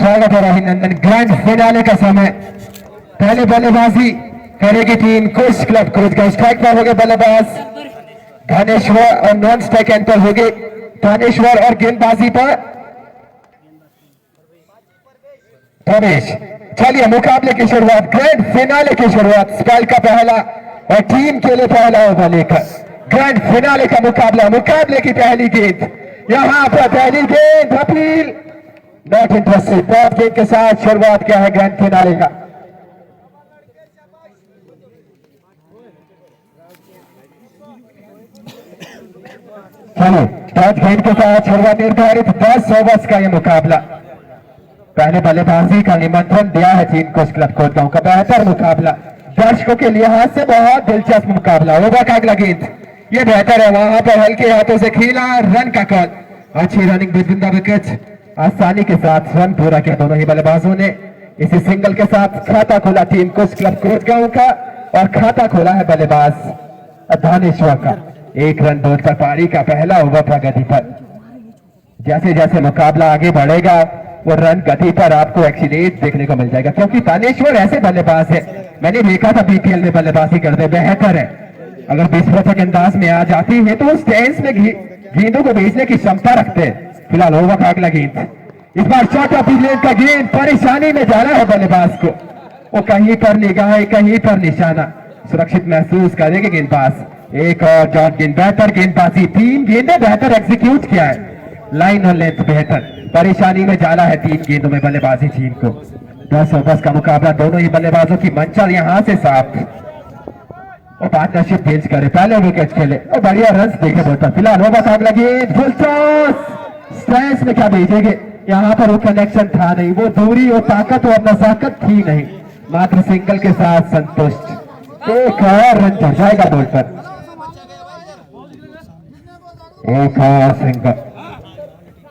स्वागत है अभिनंदन। ग्रैंड फिनाले का समय। पहले बल्लेबाजी करेगी टीम कुश क्लब कोच का। स्ट्राइक पर होंगे बल्लेबाज धनेश्वर और नॉन स्ट्राइक एंड पर होंगे धनेश्वर और गेंदबाजी पर प्रवेश। चलिए मुकाबले की शुरुआत, ग्रैंड फिनाले की शुरुआत। स्पेल का पहला और टीम के लिए पहला ओवर लेकर ग्रैंड फिनाले का मुकाबला। मुकाबले की पहली गेंद, यहां पर पहली गेंद अपील नॉट इंटरेस्टेड। टॉप गेंद के साथ शुरुआत किया है ग्रैंड फिनाले का। चलिए टॉप गेंद के साथ शुरुआत निर्धारित 10 ओवर्स का यह मुकाबला। पहले बल्लेबाजी का निमंत्रण दिया है टीम कोच क्लब कोटगांव का। बेहतर मुकाबला, दर्शकों के लिहाज से बहुत दिलचस्प मुकाबला। ओवर का अगला गेंद ये बेहतर है, वहां पर हल्के हाथों से खेला, रन का कॉल। अच्छी रनिंग बिटवीन द विकेट, आसानी के साथ रन पूरा किया दोनों ही बल्लेबाजों ने। इसी सिंगल के साथ खाता खोला टीम कोच क्लब कोटगांव का और खाता खोला है बल्लेबाज धनेश्वर का। एक रन बोर्ड पर पारी का पहला ओवर प्रगति पर। जैसे जैसे मुकाबला आगे बढ़ेगा वो रन गति पर आपको एक्सीलेट देखने को मिल जाएगा, क्योंकि धनेश्वर ऐसे बल्लेबाज है, मैंने देखा था बीपीएल में बल्लेबाजी करते, बेहतर है। अगर 20 अंदाज में आ जाती है तो स्टैंड में गेंदों को भेजने की क्षमता रखते हैं। फिलहाल ओवर का अगला गेंद, इस बार शॉर्ट ऑफ लेन का गेंद, परेशानी में जाना है बल्लेबाज को। वो कहीं पर निगाह कहीं पर निशाना, सुरक्षित महसूस करेंगे गेंदबाज। एक और डॉट गेंद, बेहतर गेंदबाजी, 3 गेंदें बेहतर एग्जीक्यूट किया है, लाइन और लेंथ बेहतर। परेशानी में जाना है 3 गेंदों में बल्लेबाजी टीम को। 10 ओवर्स का मुकाबला, दोनों ही बल्लेबाजों की मंशा यहां से साफ और पार्टनरशिप पेश करे, पहले विकेट खेले और बढ़िया रन देखे बोलता। फिलहाल ओवर का अगला गेंद, फुल टॉस, स्टैंड में क्या भेजेंगे, यहाँ पर वो कनेक्शन था नहीं, वो दूरी और ताकत और नजाकत थी नहीं, मात्र सिंगल के साथ संतुष्ट। एक और रन चढ़ जाएगा बोर्ड पर, एक और सिंगल।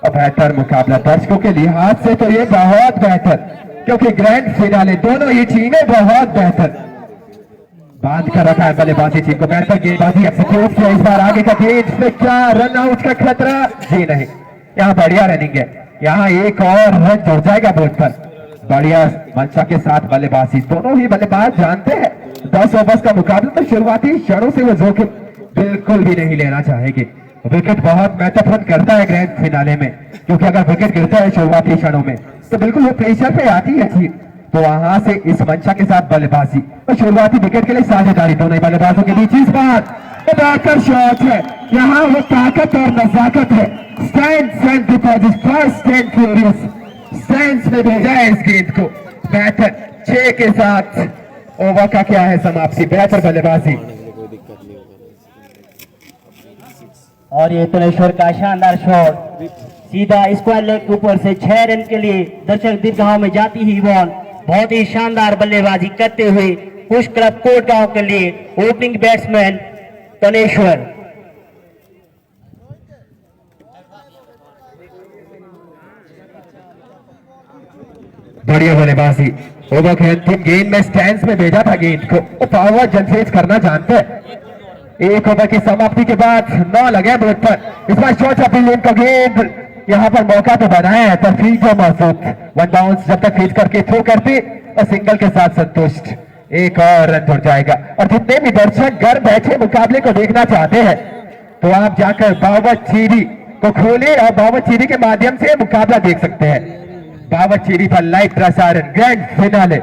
बेहतर मुकाबला दर्शकों के लिहाज से तो ये बहुत बेहतर, क्योंकि ग्रैंड फिनाले दोनों ही टीमें बहुत बेहतर। बात कर रखा है बल्लेबाजी टीम को, बेहतर गेंदबाजी एक्सीक्यूट किया। इस बार आगे का गेंद में क्या रन आउट का खतरा जी नहीं, यहाँ बढ़िया रनिंग है, यहाँ एक और रन जुड़ जाएगा बोर्ड पर। बढ़िया मंशा के साथ बल्लेबाजी, दोनों ही बल्लेबाज जानते हैं 10 ओवर्स का मुकाबला, तो शुरुआती क्षणों से वो जोखिम बिल्कुल भी नहीं लेना चाहेंगे। विकेट बहुत महत्वपूर्ण करता है ग्रैंड फिनाले में, क्योंकि अगर विकेट गिरता है शुरुआती क्षणों में तो बिल्कुल वो प्रेशर पे आती है टीम। तो वहां से इस मंशा के साथ बल्लेबाजी और शुरुआती विकेट के लिए साझेदारी दोनों ही बल्लेबाजों के बीच। इस बार बेहतर शॉट है, यहाँ वो ताकत और नजाकत है। Stand deposit first stand furious, stand में भेजा है इस गेंद को। बेहतर 6 के साथ ओवर का क्या है समाप्ति, बेहतर बल्लेबाजी। और ये धनेश्वर का शानदार शॉट सीधा स्क्वायर लेग के ऊपर से 6 रन के लिए दर्शक दीर्घाओं में जाती ही बॉल। बहुत ही शानदार बल्लेबाजी करते हुए कुश क्लब कोटगांव के लिए ओपनिंग बैट्समैन धनेश्वर। बढ़िया बल्लेबाजी, ओवर के अंतिम गेंद में स्टैंड्स में भेजा था गेंद को, वो पावर जनरेट करना जानते हैं। एक ओवर की समाप्ति के बाद 9 लगे बोर्ड पर। इस बार शॉर्ट ऑफ लेन का गेंद, यहाँ पर मौका तो बनाया है पर फील्ड को मौजूद, वन बाउंस जब तक फील्ड करके थ्रो करते और सिंगल के साथ संतुष्ट। एक और रन जुड़ जाएगा। और जितने भी दर्शक घर बैठे मुकाबले को देखना चाहते हैं तो आप जाकर बावर्चीरी को खोले और बावर्चीरी के माध्यम से मुकाबला देख सकते हैं। बावर्चीरी पर लाइव प्रसारण ग्रैंड फिनाले,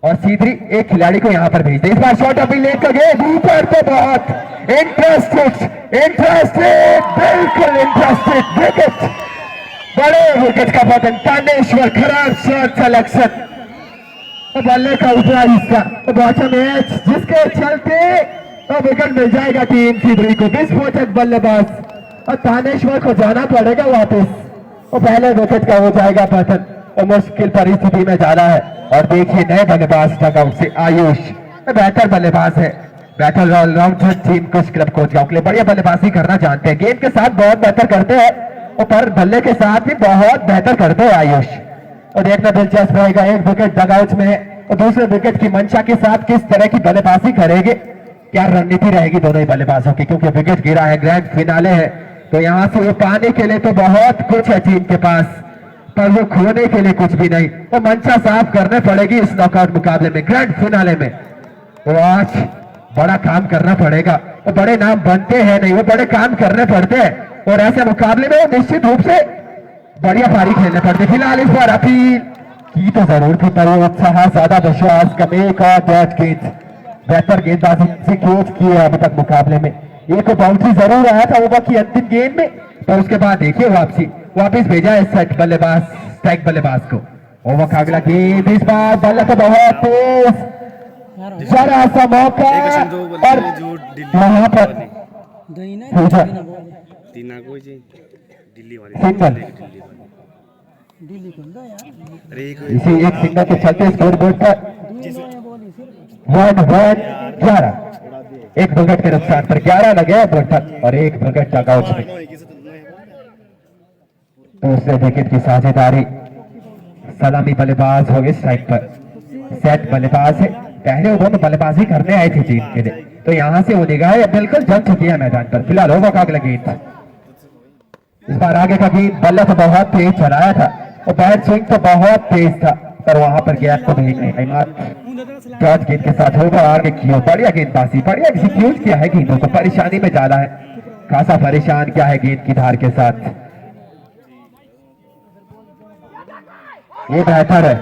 और सीधी एक खिलाड़ी को यहां पर भेजते। इस बार शॉट अपनी लेग का गेंद ऊपर तो बहुत इंटरेस्टेड, बिल्कुल इंटरेस्टेड विकेट, बड़े विकेट का पतन। धनेश्वर खराब शॉट सिलेक्शन, बल्ले का ऊपरा हिस्सा, बॉटम एज जिसके चलते तो विकेट मिल जाएगा टीम सीधी को। विस्फोटक बल्लेबाज और धनेश्वर को जाना पड़ेगा वापस, और पहले विकेट का हो जाएगा पतन और मुश्किल परिस्थिति में जाना है। और देखिए नए बल्लेबाज डगआउट से आयुष, बेहतर बल्लेबाज है, बेहतर ऑलराउंडर टीम कुश क्लब कोटगांव के लिए, बढ़िया बल्लेबाजी करना जानते हैं, गेंद के साथ बहुत बेहतर करते हैं और पर बल्ले के साथ भी बहुत बेहतर करते हैं आयुष। और देखना दिलचस्प रहेगा, एक विकेट डगआउट में और दूसरे विकेट की मंशा के साथ किस तरह की बल्लेबाजी करेंगे, क्या रणनीति रहेगी दोनों ही बल्लेबाजों की, क्योंकि विकेट गिरा है, ग्रैंड फिनाले है, तो यहां से वो पाने के लिए तो बहुत कुछ है टीम के पास। पर वो खोने के लिए कुछ भी नहीं, वो मंशा साफ करने पड़ेगी इस नॉकआउट मुकाबले में, ग्रैंड फिनाले में। वो आज बड़ा काम करना पड़ेगा, वो बड़े नाम बनते हैं नहीं, वो बड़े काम करने पड़ते हैं, और ऐसे मुकाबले में निश्चित रूप से बढ़िया पारी खेलने पड़ते। फिलहाल इस बार अपील की तो जरूर थी, पर वो उत्साह ज्यादा विश्वास कम, एक और डॉट गेंद, बेहतर गेंदबाजी से खेच की है अभी तक मुकाबले में। एक बाउंड्री जरूर आया था ओवर की अंतिम गेंद में, पर उसके बाद देखिए वापिस भेजा है सेट बल्लेबाज, स्ट्राइक बल्लेबाज को। ओवर का अगला गेंद, इस बार बल्ला तो बहुत तेज, जरा सा मौका, और वहां पर सिंगल, इसी एक सिंगल के चलते स्कोर बोर्ड पर 1-1-11, एक विकेट के नुकसान पर 11 लगे बोर्ड पर और एक विकेट नॉकआउट में। दूसरे विकेट की साझेदारी सलामी बल्लेबाज हो गए स्ट्राइक पर, सेट बल्लेबाज है, पहले ओवर में बल्लेबाजी करने आए थे टीम के लिए, तो यहां से वो निगाहें बिल्कुल जम चुकी है मैदान पर। फिलहाल ओवर का अगला गेंद, इस बार आगे का गेंद, बल्ला तो बहुत तेज चलाया था और बैट स्विंग तो बहुत तेज था, पर वहां पर गैप को भी नहीं, डॉट गेंद के साथ होगा आगे की, बढ़िया गेंदबाजी, बढ़िया एग्जीक्यूट किया है गेंदों को, परेशानी में डाला है, खासा परेशान किया है गेंद की धार के साथ। ये बेहतर है,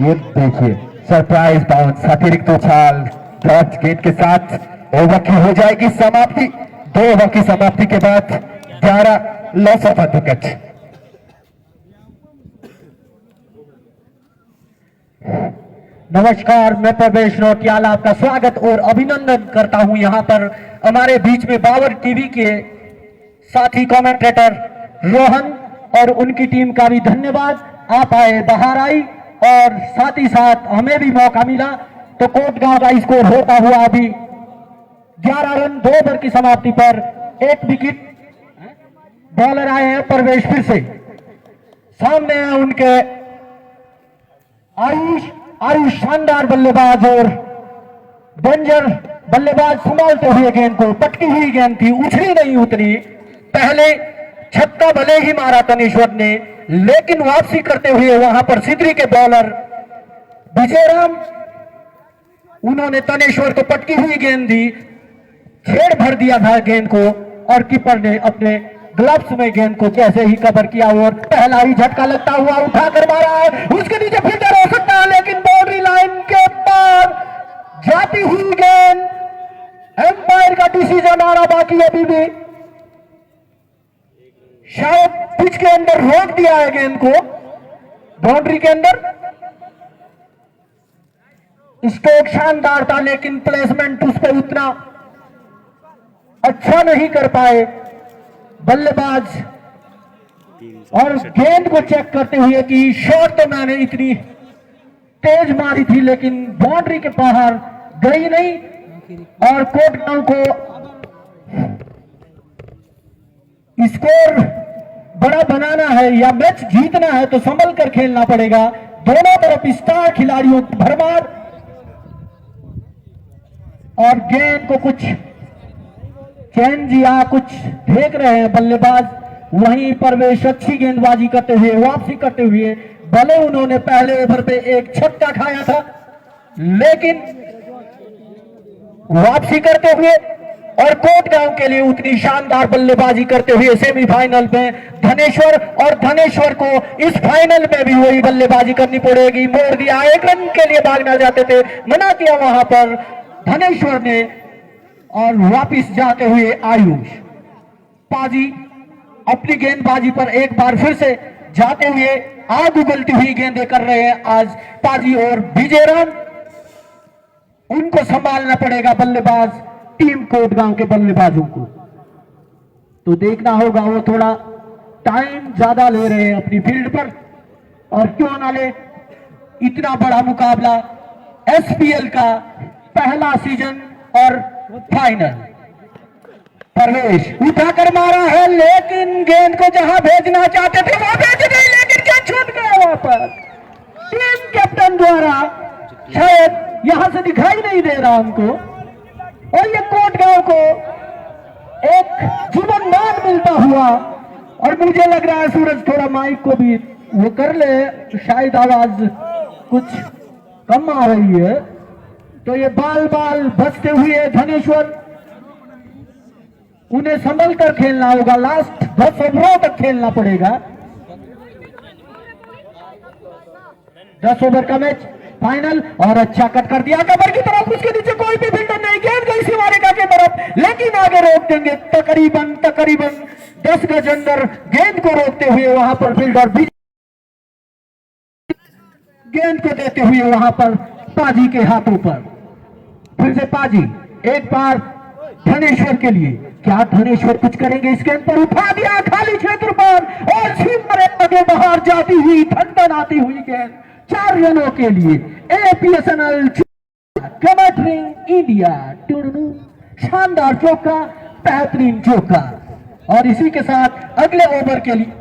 ये देखिए सरप्राइज बाउंस, अतिरिक्त उछाल, डॉट गेंद के साथ ओवर की हो जाएगी समाप्ति। 2 ओवर की समाप्ति के बाद 11 लॉस ऑफ विकेट। नमस्कार, मैं प्रवेश नौटियाल आपका स्वागत और अभिनंदन करता हूं। यहां पर हमारे बीच में बाबर टीवी के साथी कमेंटेटर रोहन और उनकी टीम का भी धन्यवाद। आप आए, बाहर आई और साथ ही साथ हमें भी मौका मिला, तो कोटगांव का स्कोर होता हुआ अभी 11 रन 2 ओवर की समाप्ति पर 1 विकेट। बॉलर आए हैं प्रवेश, फिर से सामने है उनके आयुष शानदार बल्लेबाज और बंजर बल्लेबाज संभालते हुए गेंद को, पटकी हुई गेंद थी, उछली नहीं उतरी। पहले छक्का भले ही मारा तनेश्वर ने, लेकिन वापसी करते हुए वहां पर सिद्धरी के बॉलर विजयराम, उन्होंने तनेश्वर को पटकी हुई गेंद दी, छेड़ भर दिया था गेंद को और कीपर ने अपने ग्लव्स में गेंद को जैसे ही कवर किया और पहला ही झटका लगता हुआ उठाकर मारा है। उसके नीचे फिल्टर हो सकता है, लेकिन बाउंड्री लाइन के पार जाती हुई गेंद, एम्पायर का डिसीजन आना बाकी अभी भी, शायद पिच के अंदर रोक दिया है गेंद को, बाउंड्री के अंदर। स्ट्रोक शानदार था, लेकिन प्लेसमेंट उस पर उतना अच्छा नहीं कर पाए बल्लेबाज, और गेंद को चेक करते हुए कि शॉट तो मैंने इतनी तेज मारी थी लेकिन बाउंड्री के बाहर गई नहीं, और कोटगांव को स्कोर बड़ा बनाना है या मैच जीतना है तो संभल कर खेलना पड़ेगा। दोनों तरफ स्टार खिलाड़ियों भरमार, और गेंद को कुछ चेंज या कुछ देख रहे हैं बल्लेबाज। वहीं प्रवेश अच्छी गेंदबाजी करते हुए, वापसी करते हुए, भले उन्होंने पहले ओवर पे एक छक्का खाया था, लेकिन वापसी करते हुए और कोटगांव के लिए उतनी शानदार बल्लेबाजी करते हुए सेमीफाइनल में धनेश्वर, और धनेश्वर को इस फाइनल में भी वही बल्लेबाजी करनी पड़ेगी। मोड़ दिया, 1 रन के लिए भागना चाहते थे, मना किया वहां पर धनेश्वर ने, और वापिस जाते हुए आयुष पाजी अपनी गेंदबाजी पर एक बार फिर से जाते हुए आग उगलती हुई गेंदें कर रहे हैं आज पाजी और विजयराम। उनको संभालना पड़ेगा बल्लेबाज टीम कोटगांव के बल्लेबाजों को, तो देखना होगा वो थोड़ा टाइम ज्यादा ले रहे हैं अपनी फील्ड पर, और क्यों ना ले, इतना बड़ा मुकाबला, एसपीएल का पहला सीजन और फाइनल। प्रवेश उठाकर मारा है, लेकिन गेंद को जहां भेजना चाहते थे वहां भेज गए, लेकिन क्या छूट गया वहां पर टीम कैप्टन द्वारा, शायद यहां से दिखाई नहीं दे रहा हमको। और ये कोटगांव को एक जीवन मान मिलता हुआ, और मुझे लग रहा है सूरज थोड़ा माइक को भी वो कर ले तो शायद आवाज कुछ कम आ रही है। तो ये बाल बाल बचते हुए धनेश्वर, उन्हें संभल कर खेलना होगा। लास्ट 10 ओवरों तक खेलना पड़ेगा। 10 ओवर का मैच फाइनल। और अच्छा कट कर दिया कबर की तरफ, उसके नीचे कोई भी फील्डर नहीं, गेंद गई शिवालिका की तरफ, लेकिन आगे रोक देंगे तकरीबन 10 गज अंदर गेंद को रोकते हुए वहां पर फील्डर भी गेंद को देते हुए वहां पर पाजी के हाथों पर। फिर से पाजी एक बार धनेश्वर के लिए, क्या धनेश्वर कुछ करेंगे? इस गेंद पर उठा दिया खाली क्षेत्र पर और सीमरे आगे बाहर जाती हुई धंधन आती हुई गेंद 4 रनों के लिए। एपीएसएनएल कमेंट्रिंग इंडिया टूर्नू, शानदार चौका, बेहतरीन चौका। और इसी के साथ अगले ओवर के लिए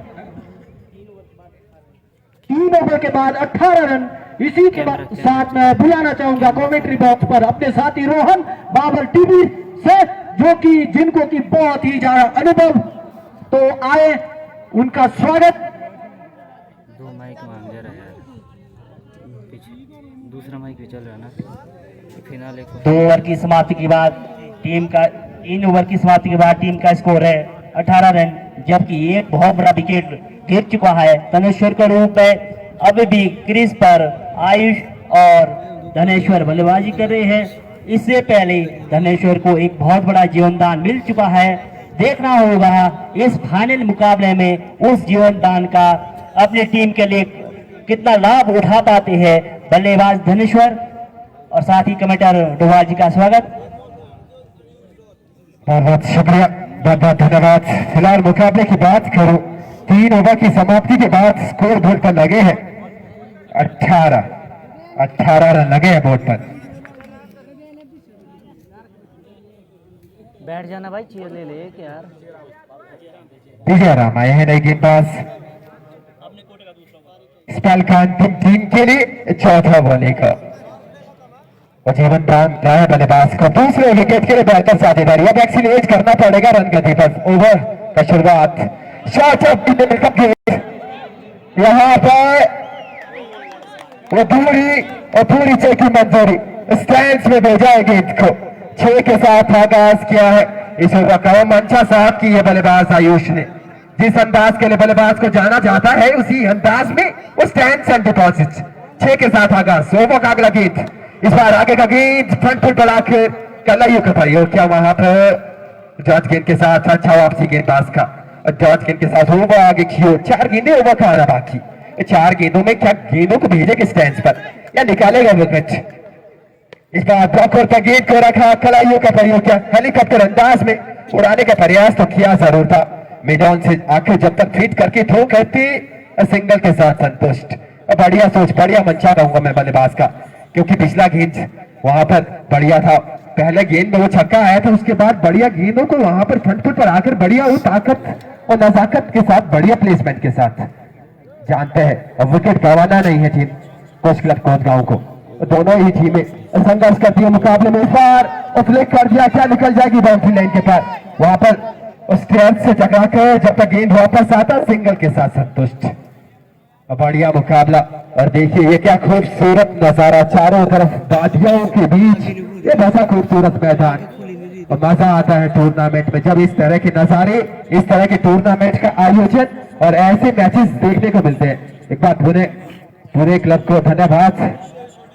3 ओवर के बाद 18 रन। इसी के साथ मैं बुलाना चाहूंगा कमेंट्री बॉक्स पर अपने साथी रोहन बाबर टीवी से, जो कि जिनको की बहुत ही ज्यादा अनुभव तो आए, उनका स्वागत। 2 माइक मांग रहा है यार, पीछे दूसरा माइक भी चल रहा है ना। फिनाले को 2 ओवर की समाप्ति के बाद टीम का 3 ओवर की समाप्ति के बाद टीम का स्कोर है 18 रन, जबकि एक बहुत बड़ा विकेट गिर चुका है। धनेश्वर के रूप में अभी भी क्रीज पर आयुष और धनेश्वर बल्लेबाजी कर रहे हैं। इससे पहले धनेश्वर को एक बहुत बड़ा जीवनदान मिल चुका है। देखना होगा इस फाइनल मुकाबले में उस जीवनदान का अपनी टीम के लिए कितना लाभ उठा पाते हैं बल्लेबाज धनेश्वर। और साथ ही कमेंटर डोभाल जी का स्वागत। बहुत बहुत शुक्रिया, बहुत बहुत धन्यवाद। फिलहाल मुकाबले की बात करूं, 3 ओवर की समाप्ति के बाद स्कोर बोर्ड पर लगे हैं 18 रन लगे हैं बोर्ड पर। बैठ जाना भाई, चेयर ले ले एक यार। विजय राम आए हैं नई गेंदबाज स्पेल खान टीम के लिए चौथा बॉलिंग और जीवन दान रहा बल्लेबाज को दूसरे विकेट के लिए बेहतर साझेदारी। अब एक्सीलरेट करना पड़ेगा रन गति पर। ओवर का शुरुआत शॉट ऑफ गेंद, यहाँ पर वो पूरी चेक की मंजूरी, स्टैंड्स में भेजा है गेंद को। 6 के साथ आगाज किया है इस ओवर का। मंचा साफ की है बल्लेबाज आयुष ने। जिस अंदाज के लिए बल्लेबाज को जाना जाता है उसी अंदाज में वो स्टैंड्स एंड डिपॉजिट। 6 के साथ आगाज। ओवर का अगला गेंद, इस बार आगे का गेंद फ्रंट फुट बढ़ाकर कलाइयों का प्रयोग किया वहां पर जॉर्ज गेंद के साथ। अच्छा वापसी गेंदबाज का, जॉर्ज गेंद के साथ ओवर आगे किया। 4 गेंदें ओवर का आना बाकी। 4 गेंदों में क्या गेंदों को भेजेगा स्टैंड पर या निकालेगा विकेट? इस बार ब्लॉकर का गेंद को रखा, कलाइयों का प्रयोग किया, हेलीकॉप्टर अंदाज में उड़ाने का प्रयास तो किया जरूर था। मैदान से आखिर जब तक फीट करके थ्रो करती सिंगल के साथ संतुष्ट। बढ़िया सोच, बढ़िया मंचा कहूंगा मैं बल्लेबाज का, क्योंकि पिछला गेंद वहां पर बढ़िया था। पहले गेंद में वो छक्का आया था, उसके बाद बढ़िया गेंदों को वहां पर फ्रंट फुट पर आकर बढ़िया वो ताकत और नजाकत के साथ, बढ़िया प्लेसमेंट के साथ जानते हैं अब विकेट गंवाना नहीं है टीम कोच क्लब कोटगांव को। दोनों ही टीमें संघर्ष करती है मुकाबले में। इस बार फ्लिक कर दिया, क्या निकल जाएगी बाउंड्री लाइन के पार, वहां पर उस ट्रेन से टकरा कर जब तक गेंद वापस आता सिंगल के साथ संतुष्ट। बढ़िया मुकाबला। और देखिए ये क्या खूबसूरत नजारा, चारों तरफ वादियों के बीच ये बड़ा खूबसूरत मैदान। और मजा आता है टूर्नामेंट में जब इस तरह के नजारे, इस तरह के टूर्नामेंट का आयोजन और ऐसे मैचेस देखने को मिलते हैं। एक बार पूरे क्लब को धन्यवाद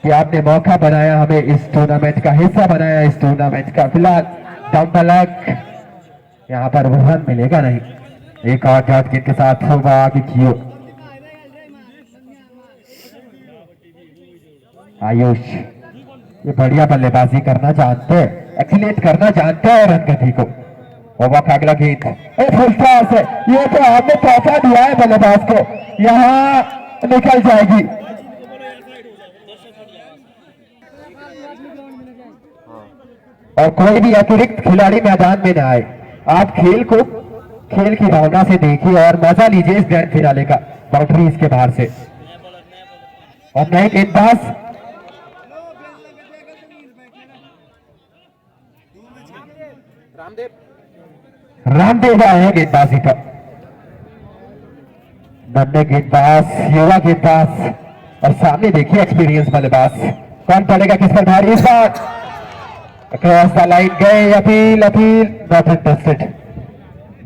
कि आपने मौका बनाया, हमें इस टूर्नामेंट का हिस्सा बनाया, इस टूर्नामेंट का। फिलहाल डाउन द लेग यहाँ पर रन मिलेगा नहीं। एक और जॉर्ज गेंद के साथ होगा आगे कियो। आयुष ये बढ़िया बल्लेबाजी करना जानते हैं, एक्सीलेंट करना जानते हैं रन गति को। ओवर का अगला गेंद फुल टॉस है, ये तो आपने तोहफा दिया है बल्लेबाज को, यहाँ निकल जाएगी। और कोई भी अतिरिक्त खिलाड़ी मैदान में न आए। आप खेल की भावना से देखिए और मजा लीजिए इस ग्रैंड फिनाले का, बाउंड्रीज के बाहर से। और नए गेंदबाज रामदेव आए हैं गेंदबाजी पर। नन्हे गेंदबाज, युवा गेंदबाज और सामने देखिए एक्सपीरियंस बल्लेबाज। कौन पड़ेगा किस पर भारी इस बार? अक्रॉस द लाइन गए, अपील नॉट इंटरेस्टेड।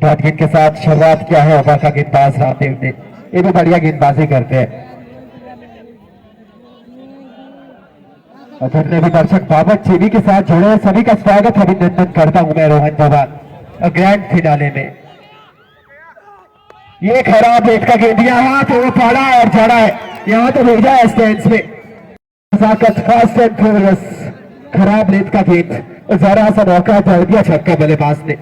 डॉट गेंद के साथ शुरुआत किया है ओबा का गेंदबाज रामदेव ने। ये भी बढ़िया गेंदबाजी करते हैं। उधर ने भी दर्शक बाबत चीनी के साथ जुड़े हैं। सभी का स्वागत अभिनंदन करता हूं मैं रोहन धोबा ग्रैंड फिनाले में। ये खराब रेट का गेंद यहाँ तो वो पड़ा और चढ़ा है, यहाँ तो भेजा है स्टैंड्स में। फास्ट एंड फ्यूरियस, खराब रेट का गेंद, जरा सा मौका दे दिया छक्का बल्लेबाज ने।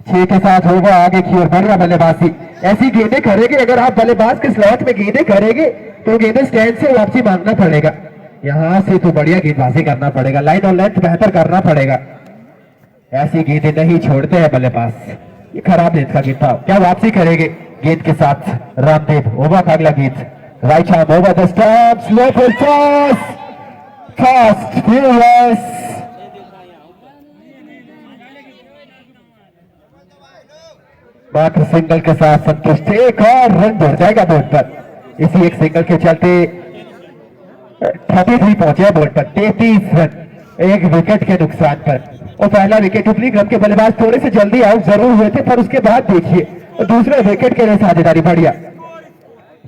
6 के साथ होगा आगे की ओर बढ़ रहा बल्लेबाजी। ऐसी गेंदें करेंगे अगर आप बल्लेबाज के स्लॉट में गेंदें करेंगे तो गेंदें स्टैंड से वापसी मांगना पड़ेगा। यहां से तो बढ़िया गेंदबाजी करना पड़ेगा, लाइन और लेंथ बेहतर करना पड़ेगा। ऐसी गेंदें नहीं छोड़ते हैं बल्लेबाज। ये खराब गेंद का गेंद था, क्या वापसी करेंगे गेंद के साथ रामदेव। ओवर का अगला गेंद, right arm over the stump, slow full toss, fast furious. मात्र सिंगल के साथ संतुष्ट, एक और रन जुड़ जाएगा बोर्ड पर। इसी एक सिंगल के चलते 33 पहुंचे बोर्ड पर। 33 रन एक विकेट के नुकसान पर। और पहला विकेट ऊपरी क्रम के बल्लेबाज थोड़े से जल्दी आउट जरूर हुए थे, पर उसके बाद देखिए दूसरे विकेट के लिए साझेदारी बढ़िया।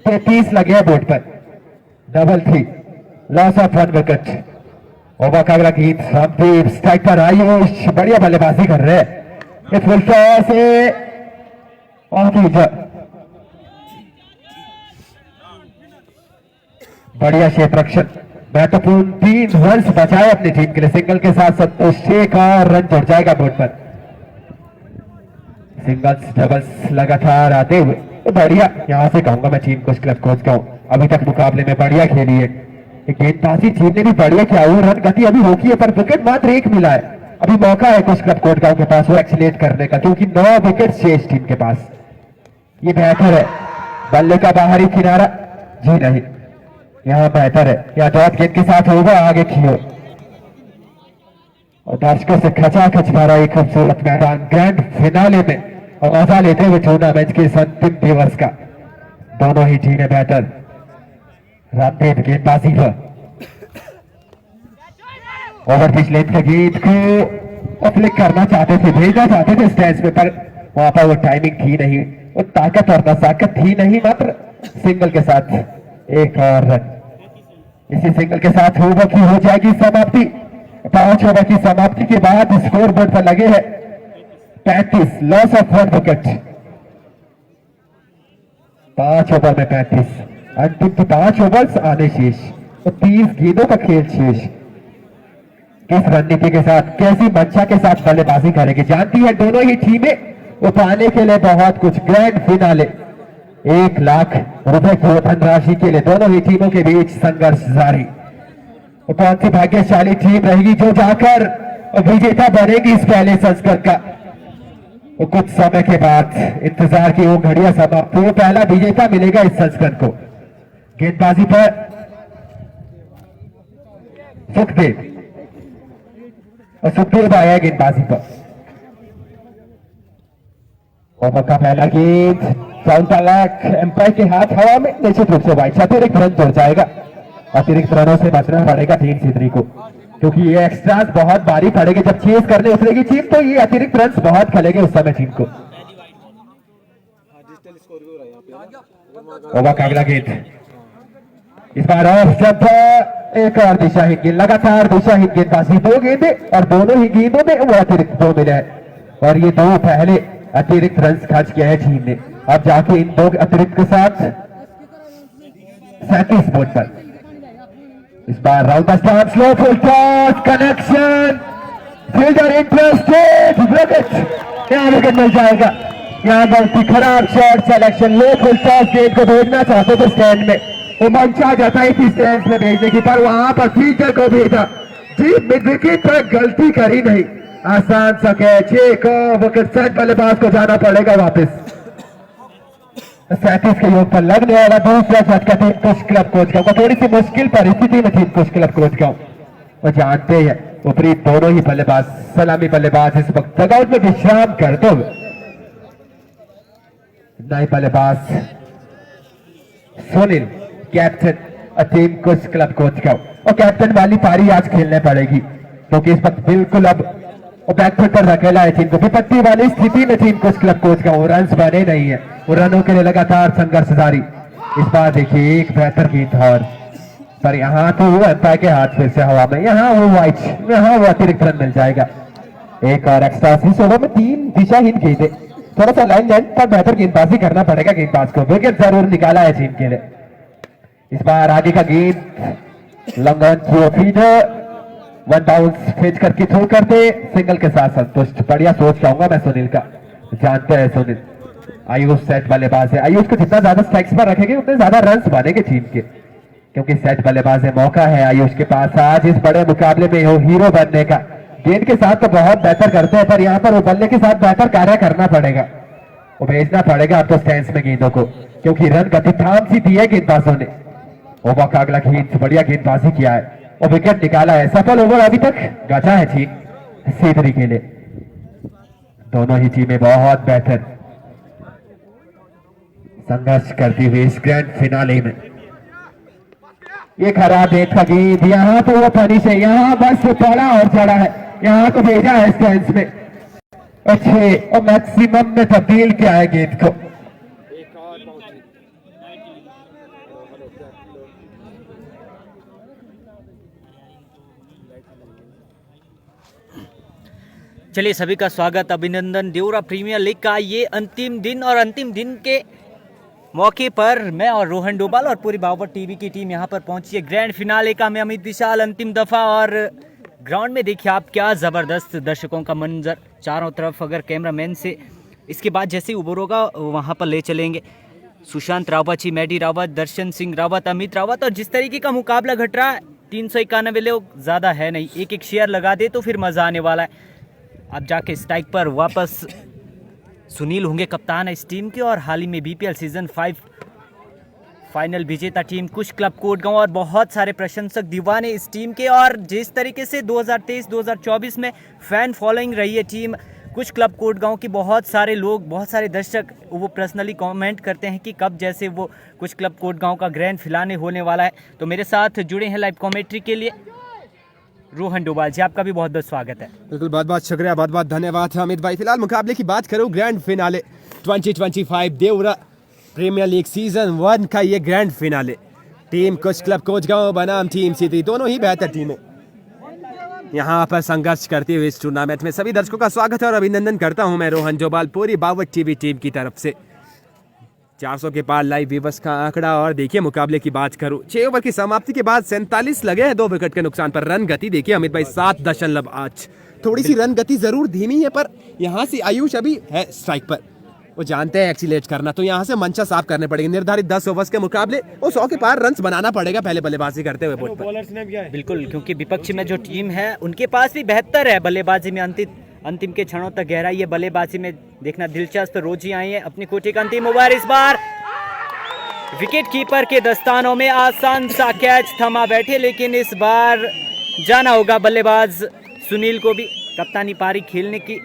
33 लगे बोर्ड पर, double 3, loss of 1 wicket. Over का अगला गेंद, रामदेव स्ट्राइक पर आयुष बढ़िया बल्लेबाजी कर रहे हैं। फुल टॉस से बढ़िया क्षेत्र रक्षण, महत्वपूर्ण 3 रन बचाए अपनी टीम के लिए। सिंगल के साथ संतोष, एक और रन जुड़ जाएगा बोर्ड पर। सिंगल्स डबल्स लगातार आते हुए तो बढ़िया, यहां से कहूंगा मैं टीम कोच क्लब कोच का हूं, अभी तक मुकाबले में बढ़िया खेली है। गेंदबाजी टीम ने भी बढ़िया किया, वो रन गति अभी रोकी है पर विकेट मात्र 1 मिला है। अभी मौका है कोच क्लब कोट गांव के पास वो एक्सीलेट करने का, क्योंकि 9 विकेट शेष टीम के पास। ये बेहतर है, बल्ले का बाहरी किनारा जी नहीं, यहां बेहतर है। यहाँ डॉट गेंद के साथ होगा आगे की ओर और दर्शकों से खचाखच भरा एक खूबसूरत मैदान ग्रैंड फिनाले में और मजा लेते हुए टूर्नामेंट के इस अंतिम दिवस का। दोनों ही टीमें बेहतर। रामदेव गेंदबाजी पर ओवर पिच लेंथ के गेंद को फ्लिक करना चाहते थे, भेजना चाहते थे स्टैंड्स में, पर वहां पर वो टाइमिंग थी नहीं, वो ताकत और नजाकत थी नहीं। मात्र सिंगल के साथ एक और रन। इसी सिंगल के साथ ओवर की हो जाएगी समाप्ति। 5 ओवर की समाप्ति के बाद स्कोर बोर्ड पर लगे हैं 35, लॉस ऑफ 1 विकेट। 5 ओवर में 35, अंतिम के 5 ओवर्स आने शेष तो 30 गेंदों का खेल शेष। किस रणनीति के साथ, कैसी मंशा के साथ बल्लेबाजी करेंगे जानती है दोनों ही टीमें। वो पाने के लिए बहुत कुछ, ग्रैंड फिनाले 1 लाख रुपए की धनराशि के लिए दोनों ही टीमों के बीच संघर्ष जारी। वो कौन सी भाग्यशाली टीम रहेगी जो जाकर विजेता बनेगी इस पहले संस्करण का। वो कुछ समय के बाद इंतजार की वो घड़ियां समाप्त, वो पहला विजेता मिलेगा इस संस्करण को। गेंदबाजी पर सुखदेव और सुखदेव आया गेंदबाजी पर। ओवर का पहला गेंद डाउन द लेग, एम्पायर के हाथ हवा में, निश्चित रूप से वाइड। अतिरिक्त रन जुड़ जाएगा। अतिरिक्त रनों से बचना पड़ेगा टीम सीधरी को, क्योंकि ये एक्स्ट्रास बहुत भारी पड़ेगे जब चेस करने उतरेगी टीम, तो ये अतिरिक्त रन बहुत खेलेंगे उस समय टीम को। ओवर का अगला गेंद, इस बार ऑफ जंप, एक और दिशाहीन गेंद, लगातार दिशाहीन गेंदबाजी। 2 गेंदे और दोनों ही गेंदों में वो अतिरिक्त 2 मिले हैं और ये 2 पहले अतिरिक्त रन खर्च किया है टीम ने। अब जाके इन 2 अतिरिक्त के साथ 37 बोर्ड पर। इस बार round the stump, slow full toss, connection, fielder interested, wicket. यहाँ विकेट मिल जाएगा। यहाँ गलती, खराब shot selection, low full toss गेंद को भेजना चाहते थे स्टैंड में, वो मंशा जताई थी स्टैंड में भेजने की, पर वहां पर फील्डर को भेजा जी, मिड विकेट पर गलती करी नहीं। आसान सा कैच, एक विकेट सेट, बल्लेबाज को जाना पड़ेगा वापस। 37 के योग पर लगने वाला दूसरा झटका टीम कुछ क्लब कोच का। थोड़ी सी मुश्किल परिस्थिति में टीम कुछ क्लब कोच का, वो जानते हैं ऊपरी दोनों ही बल्लेबाज, सलामी बल्लेबाज इस वक्त डगआउट में विश्राम करते हुए। नए बल्लेबाज सुनील कैप्टन टीम कुछ क्लब कोच का, और कैप्टन वाली पारी आज खेलने पड़ेगी क्योंकि इस वक्त बिल्कुल अब बैकफुट पर रखेला है टीम को। विपत्ति वाली स्थिति में टीम कुछ क्लब कोच का, वो रन बने नहीं है, वो रनों के लिए लगातार संघर्ष जारी। इस बार देखिए एक बेहतर गेंद और पर यहाँ तो वो अंपायर के हाथ फिर से हवा में, यहाँ वो वाइट, यहाँ वो अतिरिक्त रन मिल जाएगा। एक और एक्स्ट्रा। इस ओवर में 3 दिशाहीन गेंदें, थोड़ा सा लाइन लेंथ पर बेहतर गेंदबाजी करना पड़ेगा गेंदबाज को। विकेट जरूर निकाला है टीम के लिए। इस बार आगे का गेंद long on throw fielder, 1 bounce फेंच करके थ्रो करते, सिंगल के साथ संतुष्ट। बढ़िया सोच चाहूंगा मैं सुनील का, जानते हैं सुनील। आयुष सेट बल्लेबाज है, आयुष को जितना ज्यादा स्ट्राइक्स पर रखेंगे उतने ज्यादा रन बनेंगे टीम के, क्योंकि सेट बल्लेबाज है। मौका है आयुष के पास आज इस बड़े मुकाबले में वो हीरो बनने का। गेंद के साथ तो बहुत बेहतर करते हैं, पर यहाँ पर वो बल्ले के साथ बेहतर कार्य करना पड़ेगा, वो भेजना पड़ेगा अब तो स्टैंड में गेंदों को, क्योंकि रन गति थाम सी दी है गेंदबाजों ने। ओवर का अगला गेंद बढ़िया गेंदबाजी किया है और विकेट निकाला है। सफल ओवर अभी तक गजा है टीम सीधरी के लिए। दोनों ही टीमें बहुत बेहतर संघर्ष करती हुई इस ग्रैंड फिनाले में। ये खराब रेत का गेंद, यहाँ तो वो फनी से, यहाँ बस पड़ा और चढ़ा है, यहाँ को भेजा है स्टैंड में अच्छे और मैक्सिमम में तब्दील किया है गेंद को। चलिए सभी का स्वागत, अभिनंदन। देवरा प्रीमियर लीग का ये अंतिम दिन, और अंतिम दिन के मौके पर मैं और रोहन डोभाल और पूरी बाबर टीवी की टीम यहाँ पर पहुंची है ग्रैंड फिनाले का। मैं अमित विशाल, अंतिम दफा। और ग्राउंड में देखिए आप क्या ज़बरदस्त दर्शकों का मंजर चारों तरफ। अगर कैमरामैन से इसके बाद जैसे ही उबर होगा वहाँ पर ले चलेंगे। सुशांत रावत जी, मैडी रावत, दर्शन सिंह रावत, अमित रावत, और जिस तरीके का मुकाबला घट रहा है 391 लोग ज़्यादा है नहीं, एक एक शेयर लगा दे तो फिर मज़ा आने वाला है। अब जाके स्ट्राइक पर वापस सुनील होंगे कप्तान है इस टीम के, और हाल ही में बीपीएल सीजन 5 फाइनल विजेता टीम कुछ क्लब कोटगांव, और बहुत सारे प्रशंसक दीवाने इस टीम के। और जिस तरीके से 2023-2024 में फैन फॉलोइंग रही है टीम कुछ क्लब कोटगांव की, बहुत सारे लोग, बहुत सारे दर्शक वो पर्सनली कमेंट करते हैं कि कब जैसे वो कुछ क्लब कोटगांव का ग्रैंड फिनाले होने वाला है। तो मेरे साथ जुड़े हैं लाइव कॉमेंट्री के लिए रोहन डोभाल जी, आपका भी बहुत बहुत स्वागत है। बिल्कुल, बहुत बहुत शुक्रिया, बहुत बहुत धन्यवाद अमित भाई। फिलहाल मुकाबले की बात करूं, ग्रैंड फिनाले 2025 देवरा प्रीमियर लीग सीजन 1 का ये ग्रैंड फिनाले। टीम कुछ क्लब कोचगांव बनाम टीम सीधी, दोनों ही बेहतर टीमें यहाँ पर संघर्ष करते हुए इस टूर्नामेंट में। सभी दर्शकों का स्वागत है और अभिनंदन करता हूँ मैं रोहन डोभाल पूरी बाबर टीवी टीम की तरफ से। 400 के पार लाइव व्यूअर्स का आंकड़ा। और देखिए मुकाबले की बात करूं, 6 ओवर की समाप्ति के बाद 47 लगे हैं 2 विकेट के नुकसान पर। रन गति देखिए अमित भाई 7.8, थोड़ी सी रन गति जरूर धीमी है, पर यहाँ से आयुष अभी है स्ट्राइक पर, वो जानते हैं एक्सीलेट करना, तो यहाँ से मंचा साफ करने पड़ेंगे। निर्धारित 10 ओवर्स के मुकाबले वो 100 के पार रन बनाना पड़ेगा पहले बल्लेबाजी करते हुए बोर्ड पर। बिल्कुल, क्योंकि विपक्ष में जो टीम है उनके पास भी बेहतर है बल्लेबाजी में। अंतिम के क्षणों तक गहराई है बल्लेबाजी में, देखना दिलचस्प। रोजी आई है अपनी कोठी का अंतिम ओवर। इस बार विकेट कीपर के दस्तानों में आसान सा कैच थमा बैठे, लेकिन इस बार जाना होगा बल्लेबाज सुनील को भी। कप्तानी पारी खेलने की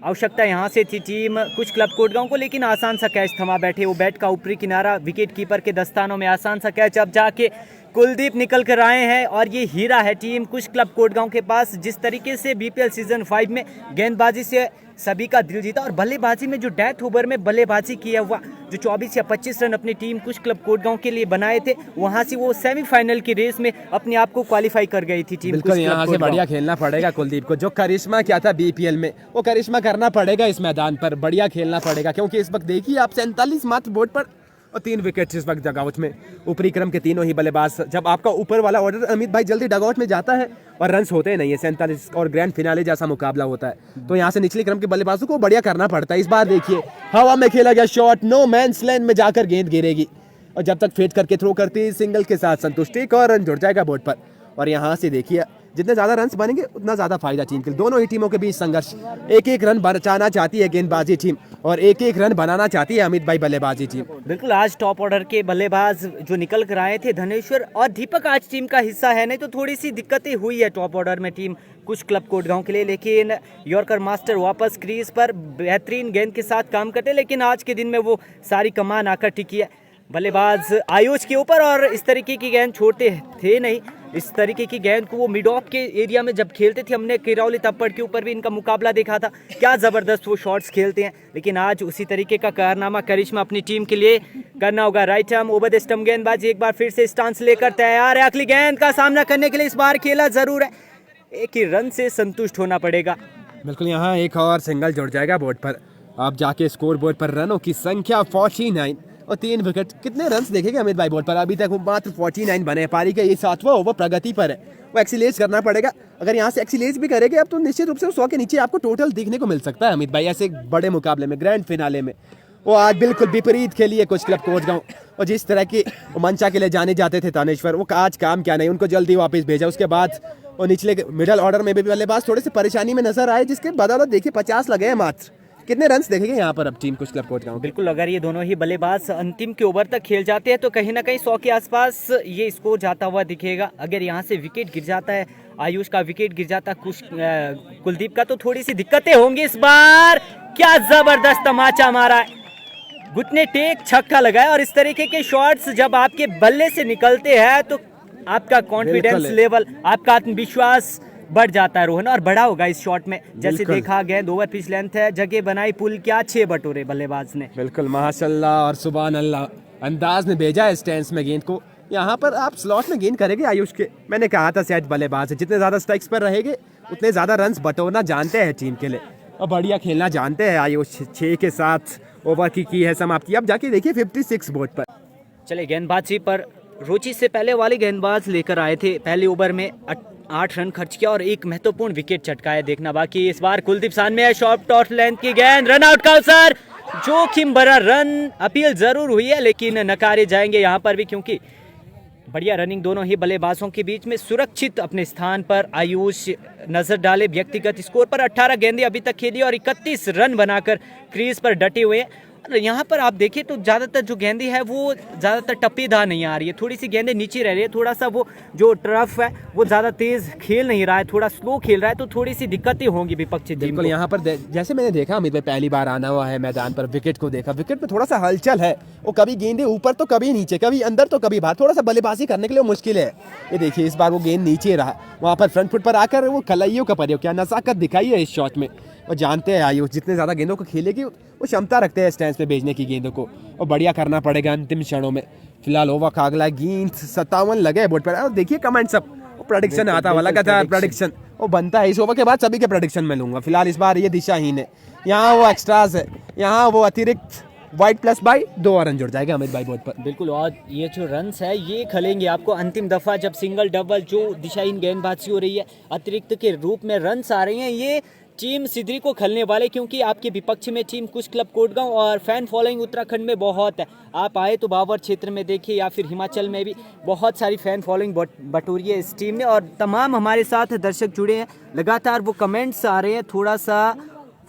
आवश्यकता यहाँ से थी टीम कुछ क्लब कोटगांव को, लेकिन आसान सा कैच थमा बैठे। वो बैट का ऊपरी किनारा विकेट कीपर के दस्तानों में, आसान सा कैच। अब जाके कुलदीप निकल कर आए हैं और ये हीरा है टीम कुछ क्लब कोटगांव के पास। जिस तरीके से बीपीएल सीजन 5 में गेंदबाजी से सभी का दिल जीता और बल्लेबाजी में जो डेथ ओवर में बल्लेबाजी किया हुआ, जो 24 या 25 रन अपनी टीम कुछ क्लब कोटगांव के लिए बनाए थे, वहां से वो सेमीफाइनल की रेस में अपने आप को क्वालिफाई कर गई थी टीम। बिल्कुल, यहाँ से बढ़िया खेलना पड़ेगा कुलदीप को। जो करिश्मा क्या था बीपीएल में, वो करिश्मा करना पड़ेगा इस मैदान पर, बढ़िया खेलना पड़ेगा। क्योंकि इस वक्त देखिए आप 47 मात्र बोर्ड पर और 3 विकेट इस वक्त डगआउट में। ऊपरी क्रम के तीनों ही बल्लेबाज, जब आपका ऊपर वाला ऑर्डर अमित भाई जल्दी डगआउट में जाता है और रन्स होते नहीं है, 47 और ग्रैंड फिनाले जैसा मुकाबला होता है, तो यहाँ से निचले क्रम के बल्लेबाजों को बढ़िया करना पड़ता है। इस बार देखिए हवा में खेला गया शॉट, नो मैंस लैंड में जाकर गेंद गिरेगी और जब तक फेंट करके थ्रो करती सिंगल के साथ संतुष्टि, एक और रन जुड़ जाएगा बोर्ड पर। और यहाँ से देखिए जितने ज्यादा रन्स बनेंगे उतना ज्यादा फायदा टीम के लिए। दोनों ही टीमों के बीच संघर्ष, एक एक रन बचाना चाहती है गेंदबाजी टीम और एक एक रन बनाना चाहती है अमित भाई बल्लेबाजी टीम। बिल्कुल, आज टॉप ऑर्डर के बल्लेबाज जो निकल कर आए थे, धनेश्वर और दीपक आज टीम का हिस्सा है, नहीं तो थोड़ी सी दिक्कतें हुई है टॉप ऑर्डर में टीम कुछ क्लब कोटगांव के लिए। लेकिन यॉर्कर मास्टर वापस क्रीज पर बेहतरीन गेंद के साथ काम करते, लेकिन आज के दिन में वो सारी कमान आकर टिकी है। बल्लेबाज आयुष के ऊपर और इस तरीके की गेंद छोड़ते थे नहीं। इस तरीके की गेंद को वो मिड ऑफ के एरिया में जब खेलते थे, हमने किरौली तप्पड़ के ऊपर भी इनका मुकाबला देखा था, क्या ज़बरदस्त वो शॉट्स खेलते हैं। लेकिन आज उसी तरीके का कारनामा करिश्मा अपनी टीम के लिए करना होगा। Right arm over the stump गेंदबाजी एक बार फिर से स्टांस लेकर तैयार है। अगली गेंद का सामना करने के लिए इस बार खेला जरूर है, एक ही रन से संतुष्ट होना पड़ेगा। बिल्कुल, यहाँ एक और सिंगल जुड़ जाएगा बोर्ड पर। अब जाके स्कोर बोर्ड पर रनों की संख्या 49 और 3 विकेट। कितने रन्स देखेंगे अमित भाई बोर्ड पर? अभी तक वो मात्र 49 बने। पारी का ये 7वां ओवर प्रगति पर है, वो एक्सीलेज करना पड़ेगा। अगर यहाँ से एक्सीलेज भी करेंगे अब तो निश्चित रूप से 100 के नीचे आपको टोटल देखने को मिल सकता है अमित भाई, ऐसे बड़े मुकाबले में, ग्रैंड फिनाले में। वो आज बिल्कुल विपरीत खेली है कुछ क्लब कोचगांव, और जिस तरह की मंचा के लिए जाने जाते थे तानेश्वर, वो आज काम क्या नहीं, उनको जल्दी वापस भेजा। उसके बाद वो निचले मिडल ऑर्डर में भी बल्लेबाज थोड़े से परेशानी में नजर आए, जिसके बदौलत देखिए 50 लगे हैं मात्र। कितने रन्स देखेंगे यहाँ पर अब टीम कुछ क्लब कोचगांव? बिल्कुल, अगर ये दोनों ही बल्लेबाज अंतिम के ओवर तक खेल जाते हैं तो कहीं ना कहीं 100 के आसपास ये स्कोर जाता हुआ दिखेगा। अगर यहाँ से विकेट गिर जाता है, आयुष का विकेट गिर जाता, कुलदीप का, तो थोड़ी सी दिक्कतें होंगी। इस बार क्या जबरदस्त तमाचा मारा है, घुटने टेक छक्का लगाया। और इस तरीके के शॉट्स जब आपके बल्ले से निकलते हैं तो आपका कॉन्फिडेंस लेवल, आपका आत्मविश्वास बढ़ जाता है रोहन, और बढ़ा होगा इस शॉट में। जैसे देखा, गेंद ओवर पिच लेंथ है, जगह बनाई पुल, क्या 6 बटोरे बल्लेबाज ने। बिल्कुल, माशाल्लाह और सुभान अल्लाह, अंदाज में भेजा है स्टैंस में गेंद को। यहाँ पर आप स्लॉट में गेंद करेंगे आयुष के, मैंने कहा था सेट बल्लेबाज है, जितने ज्यादा स्ट्राइक्स पर रहेंगे उतने ज्यादा रन्स बटोरना जानते हैं टीम के लिए, और बढ़िया खेलना जानते हैं आयुष। 6 के साथ ओवर की है समाप्ति। अब जाके देखिए 56 बोर्ड पर। चले, गेंदबाजी पर रुचि से पहले वाले गेंदबाज लेकर आए थे, पहले ओवर में 8 रन खर्च किया और एक महत्वपूर्ण विकेट चटकाया, देखना बाकी। इस बार कुलदीप सामने है, शॉर्ट टॉस लेंथ की गेंद, रन आउट का अवसर, जोखिम भरा रन, अपील जरूर हुई है लेकिन नकारे जाएंगे यहाँ पर भी, क्योंकि बढ़िया रनिंग दोनों ही बल्लेबाजों के बीच में। सुरक्षित अपने स्थान पर आयुष नजर डाले व्यक्तिगत स्कोर पर। 18 गेंदें अभी तक खेली और 31 रन बनाकर क्रीज पर डटे हुए हैं। यहाँ पर आप देखिए तो ज़्यादातर जो गेंदें है वो ज़्यादातर टप्पेदार नहीं आ रही है, थोड़ी सी गेंदें नीचे रह रही है, थोड़ा सा वो जो टर्फ है वो ज़्यादा तेज़ खेल नहीं रहा है, थोड़ा स्लो खेल रहा है, तो थोड़ी सी दिक्कतें होंगी विपक्षी टीम को। बिल्कुल, यहाँ पर जैसे मैंने देखा अमित भाई, पहली बार आना हुआ है मैदान पर, विकेट को देखा, विकेट पे थोड़ा सा हलचल है, वो कभी गेंदें ऊपर तो कभी नीचे, कभी अंदर तो कभी बाहर, थोड़ा सा बल्लेबाजी करने के लिए मुश्किल है। ये देखिए इस बार वो गेंद नीचे रहा, वहाँ पर फ्रंट फुट पर आकर वो खलैयों का प्रयोग, क्या नजाकत दिखाई है इस शॉट में। और जानते हैं आयुष जितने ज़्यादा गेंदों को खेलेगी वो क्षमता रखते हैं स्टैंड पे भेजने की गेंदों को, और बढ़िया करना पड़ेगा अंतिम क्षणों में। फिलहाल ओवर का अगला गेंद 57 लगे बोर्ड पर। और देखिए कमेंट सब, वो प्रेडिक्शन आता हुआ लगातार, प्रेडिक्शन वो बनता है इस ओवर के बाद, सभी के प्रेडिक्शन में लूंगा। फिलहाल इस बार ये दिशाहीन है, यहाँ वो एक्स्ट्राज है, यहाँ वो अतिरिक्त वाइट प्लस बाई 2 रन जुड़ जाएगा अमित भाई बोर्ड पर। बिल्कुल, और ये जो रन्स है ये खलेंगे आपको अंतिम दफा जब सिंगल डबल जो दिशाहीन गेंदबाजी हो रही है, अतिरिक्त के रूप में रन्स आ रहे हैं, ये टीम सिद्धरी को खलने वाले, क्योंकि आपके विपक्ष में टीम कुछ क्लब कोटगांव और फैन फॉलोइंग उत्तराखंड में बहुत है। आप आए तो बाबर क्षेत्र में देखिए या फिर हिमाचल में भी बहुत सारी फैन फॉलोइंग बटोरी है इस टीम ने, और तमाम हमारे साथ दर्शक जुड़े हैं। लगातार वो कमेंट्स आ रहे हैं, थोड़ा सा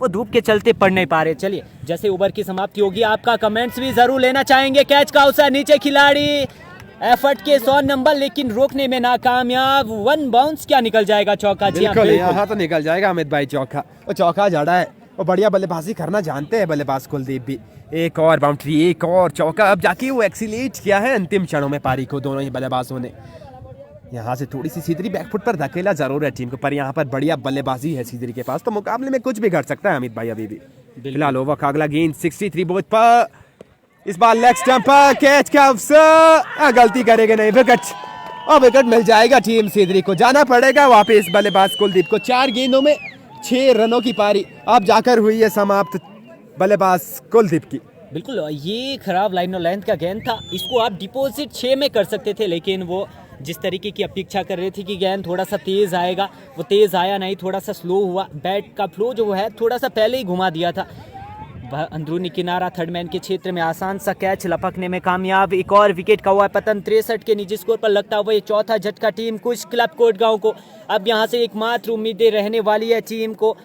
वो धूप के चलते पढ़ नहीं पा रहे। चलिए, जैसे ओवर की समाप्ति होगी आपका कमेंट्स भी जरूर लेना चाहेंगे। कैच का अवसर, नीचे खिलाड़ी एफर्ट के 100 नंबर लेकिन रोकने में नाकामयाब, 1 बाउंस, क्या निकल जाएगा चौका? जी बिल्कुल, यहाँ तो निकल जाएगा अमित भाई चौका, वो चौका जड़ा है, वो बढ़िया बल्लेबाजी करना जानते हैं बल्लेबाज कुलदीप भी। एक और बाउंड्री, एक और चौका, अब जाके वो एक्सीलेट किया है अंतिम क्षणों में पारी को दोनों ही बल्लेबाजों ने। यहाँ से थोड़ी सी सीधरी बैकफुट पर धकेला जरूर है टीम को, पर यहाँ पर बढ़िया बल्लेबाजी है सीधरी के पास, तो मुकाबले में कुछ भी घट सकता है अमित भाई अभी भी। फिलहाल ओवर का अगला गेंद 63 बोर्ड पर, इस बार लेग स्टंप पर कैच का अवसर, गलती करेंगे नहीं, विकेट, और विकेट मिल जाएगा टीम सीधरी को। जाना पड़ेगा वापस बल्लेबाज कुलदीप को। 4 गेंदों में 6 रनों की पारी अब जाकर हुई है समाप्त बल्लेबाज कुलदीप की। बिल्कुल, ये खराब लाइन और लेंथ का गेंद था, इसको आप डिपॉजिट 6 में कर सकते थे, लेकिन वो जिस तरीके की अपेक्षा कर रही थी कि गेंद थोड़ा सा तेज आएगा, वो तेज आया नहीं, थोड़ा सा स्लो हुआ। बैट का फ्लो जो है थोड़ा सा पहले ही घुमा दिया था। अंदरूनी किनारा थर्ड मैन के क्षेत्र में आसान सा कैच लपकने में कामयाब। एक और विकेट का हुआ पतन, 63 के निजी स्कोर पर लगता हुआ ये चौथा झटका टीम कुछ क्लब कोटगांव को। अब यहाँ से एकमात्र उम्मीदें रहने वाली है टीम को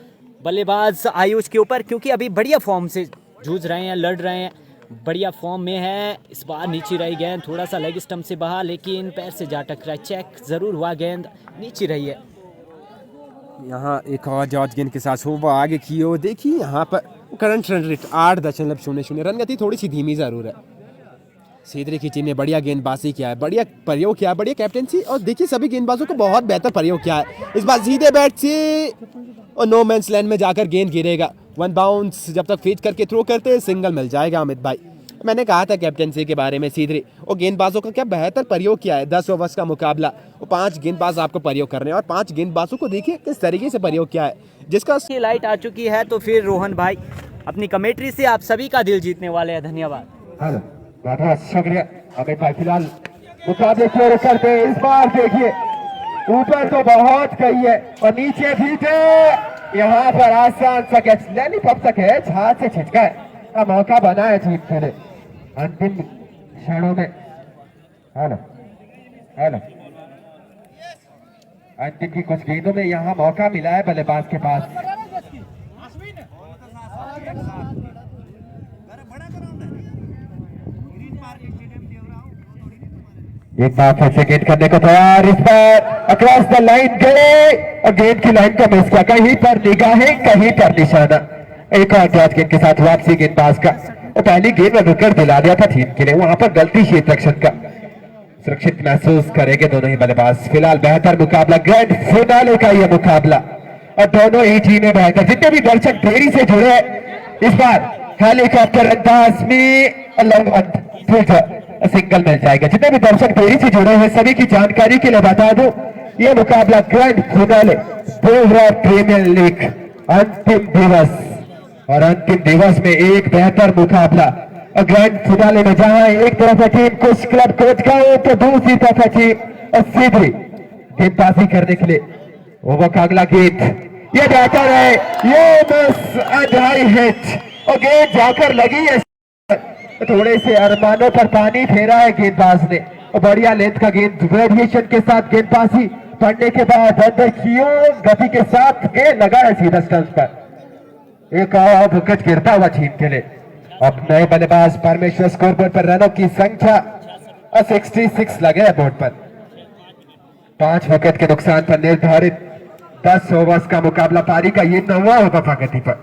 बल्लेबाज आयुष के ऊपर, क्योंकि अभी बढ़िया फॉर्म से जूझ रहे हैं, लड़ रहे हैं, बढ़िया फॉर्म में है। इस बार नीचे रही गेंद, थोड़ा सा लेग स्टंप से बाहर, लेकिन पैर से जा टकरा, चेक जरूर हुआ, गेंद नीचे रही है। यहाँ एक और जॉर्ज गेंद के साथ हुआ आगे की ओर, देखिए यहाँ पर करंट रन रेट 8.00 रन गति थोड़ी सी धीमी जरूर है। सीधरी की टीम ने बढ़िया गेंदबाजी किया है, बढ़िया प्रयोग किया है, बढ़िया कैप्टेंसी, और देखिए सभी गेंदबाजों को बहुत बेहतर प्रयोग किया है। इस बार सीधे बैट से और नो मैंस लैंड में जाकर गेंद गिरेगा। वन बाउंस जब तक फीड करके थ्रो करते हैं सिंगल मिल जाएगा। अमित भाई, मैंने कहा था कैप्टेंसी के बारे में, सीधरी और गेंदबाजों का क्या बेहतर प्रयोग किया है। 10 ओवर्स का मुकाबला, वो 5 गेंदबाज आपको प्रयोग करने हैं और 5 गेंदबाजों को देखिए किस तरीके से प्रयोग किया है, जिसका की लाइट आ चुकी है। तो फिर रोहन भाई अपनी कमेंट्री से आप सभी का दिल जीतने वाले हैं। धन्यवाद। हेलो, बहुत बहुत शुक्रिया अमित भाई। फिलहाल मुकाबले शुरू करते हैं। इस बार देखिए ऊपर तो बहुत कही है और नीचे भी थे। यहाँ पर आसान सा कैच, लॉलीपॉप सा कैच हाथ से छिटका है, का मौका बना है जीत के लिए अंतिम क्षणों में। हेलो हेलो, अंतिम की कुछ गेंदों में यहाँ मौका मिला है बल्लेबाज के पास। एक बार फिर से गेंद करने को तैयार, इस बार अक्रॉस द लाइन गए और गेंद की लाइन को मिस किया। कहीं पर निगाहें, कहीं पर निशाना। एक और कैच गेंद के साथ वापसी गेंदबाज का, और पहली गेंद में विकेट दिला दिया था टीम के लिए। वहां पर गलती क्षेत्र रक्षक का, सुरक्षित महसूस करेंगे दोनों ही बल्लेबाज। फिलहाल बेहतर मुकाबला, ग्रैंड फिनाले का यह मुकाबला, और दोनों ही टीमें बेहतर। जितने भी दर्शक देरी से जुड़े इस बार हेलीकॉप्टर अंदाज में सिंगल मिल जाएगा। जितने भी दर्शक देरी से जुड़े हैं सभी की जानकारी के लिए बता दूं, यह मुकाबला ग्रैंड फिनाले देवरा प्रीमियर लीग अंतिम दिवस, और अंतिम दिवस में एक बेहतर मुकाबला। और ग्रैंड फिनाले में जहां एक तरफ है टीम कुछ क्लब कोचगांव तो दूसरी तरफ है टीम और सीधरी गेंदबाजी करने के लिए। ओवर का अगला गेंद, ये बेहतर है, ये बस अढ़ाई हिट और गेंद जाकर लगी है। थोड़े से अरमानों पर पानी फेरा है गेंदबाज ने, और बढ़िया लेंथ का गेंद वेरिएशन के साथ गेंदबाजी पड़ने के बाद अंदर कियो गति के साथ गेंद लगा है सीधा स्टंप पर। एक और विकेट गिरता हुआ टीम के लिए। अब नए बल्लेबाज परमेश्वर स्कोरबोर्ड पर रनों की संख्या 66 लगे है बोर्ड पर। 5 विकेट के नुकसान पर निर्धारित 10 ओवर्स का मुकाबला। पारी का ये 9वां ओवर प्रगति पर,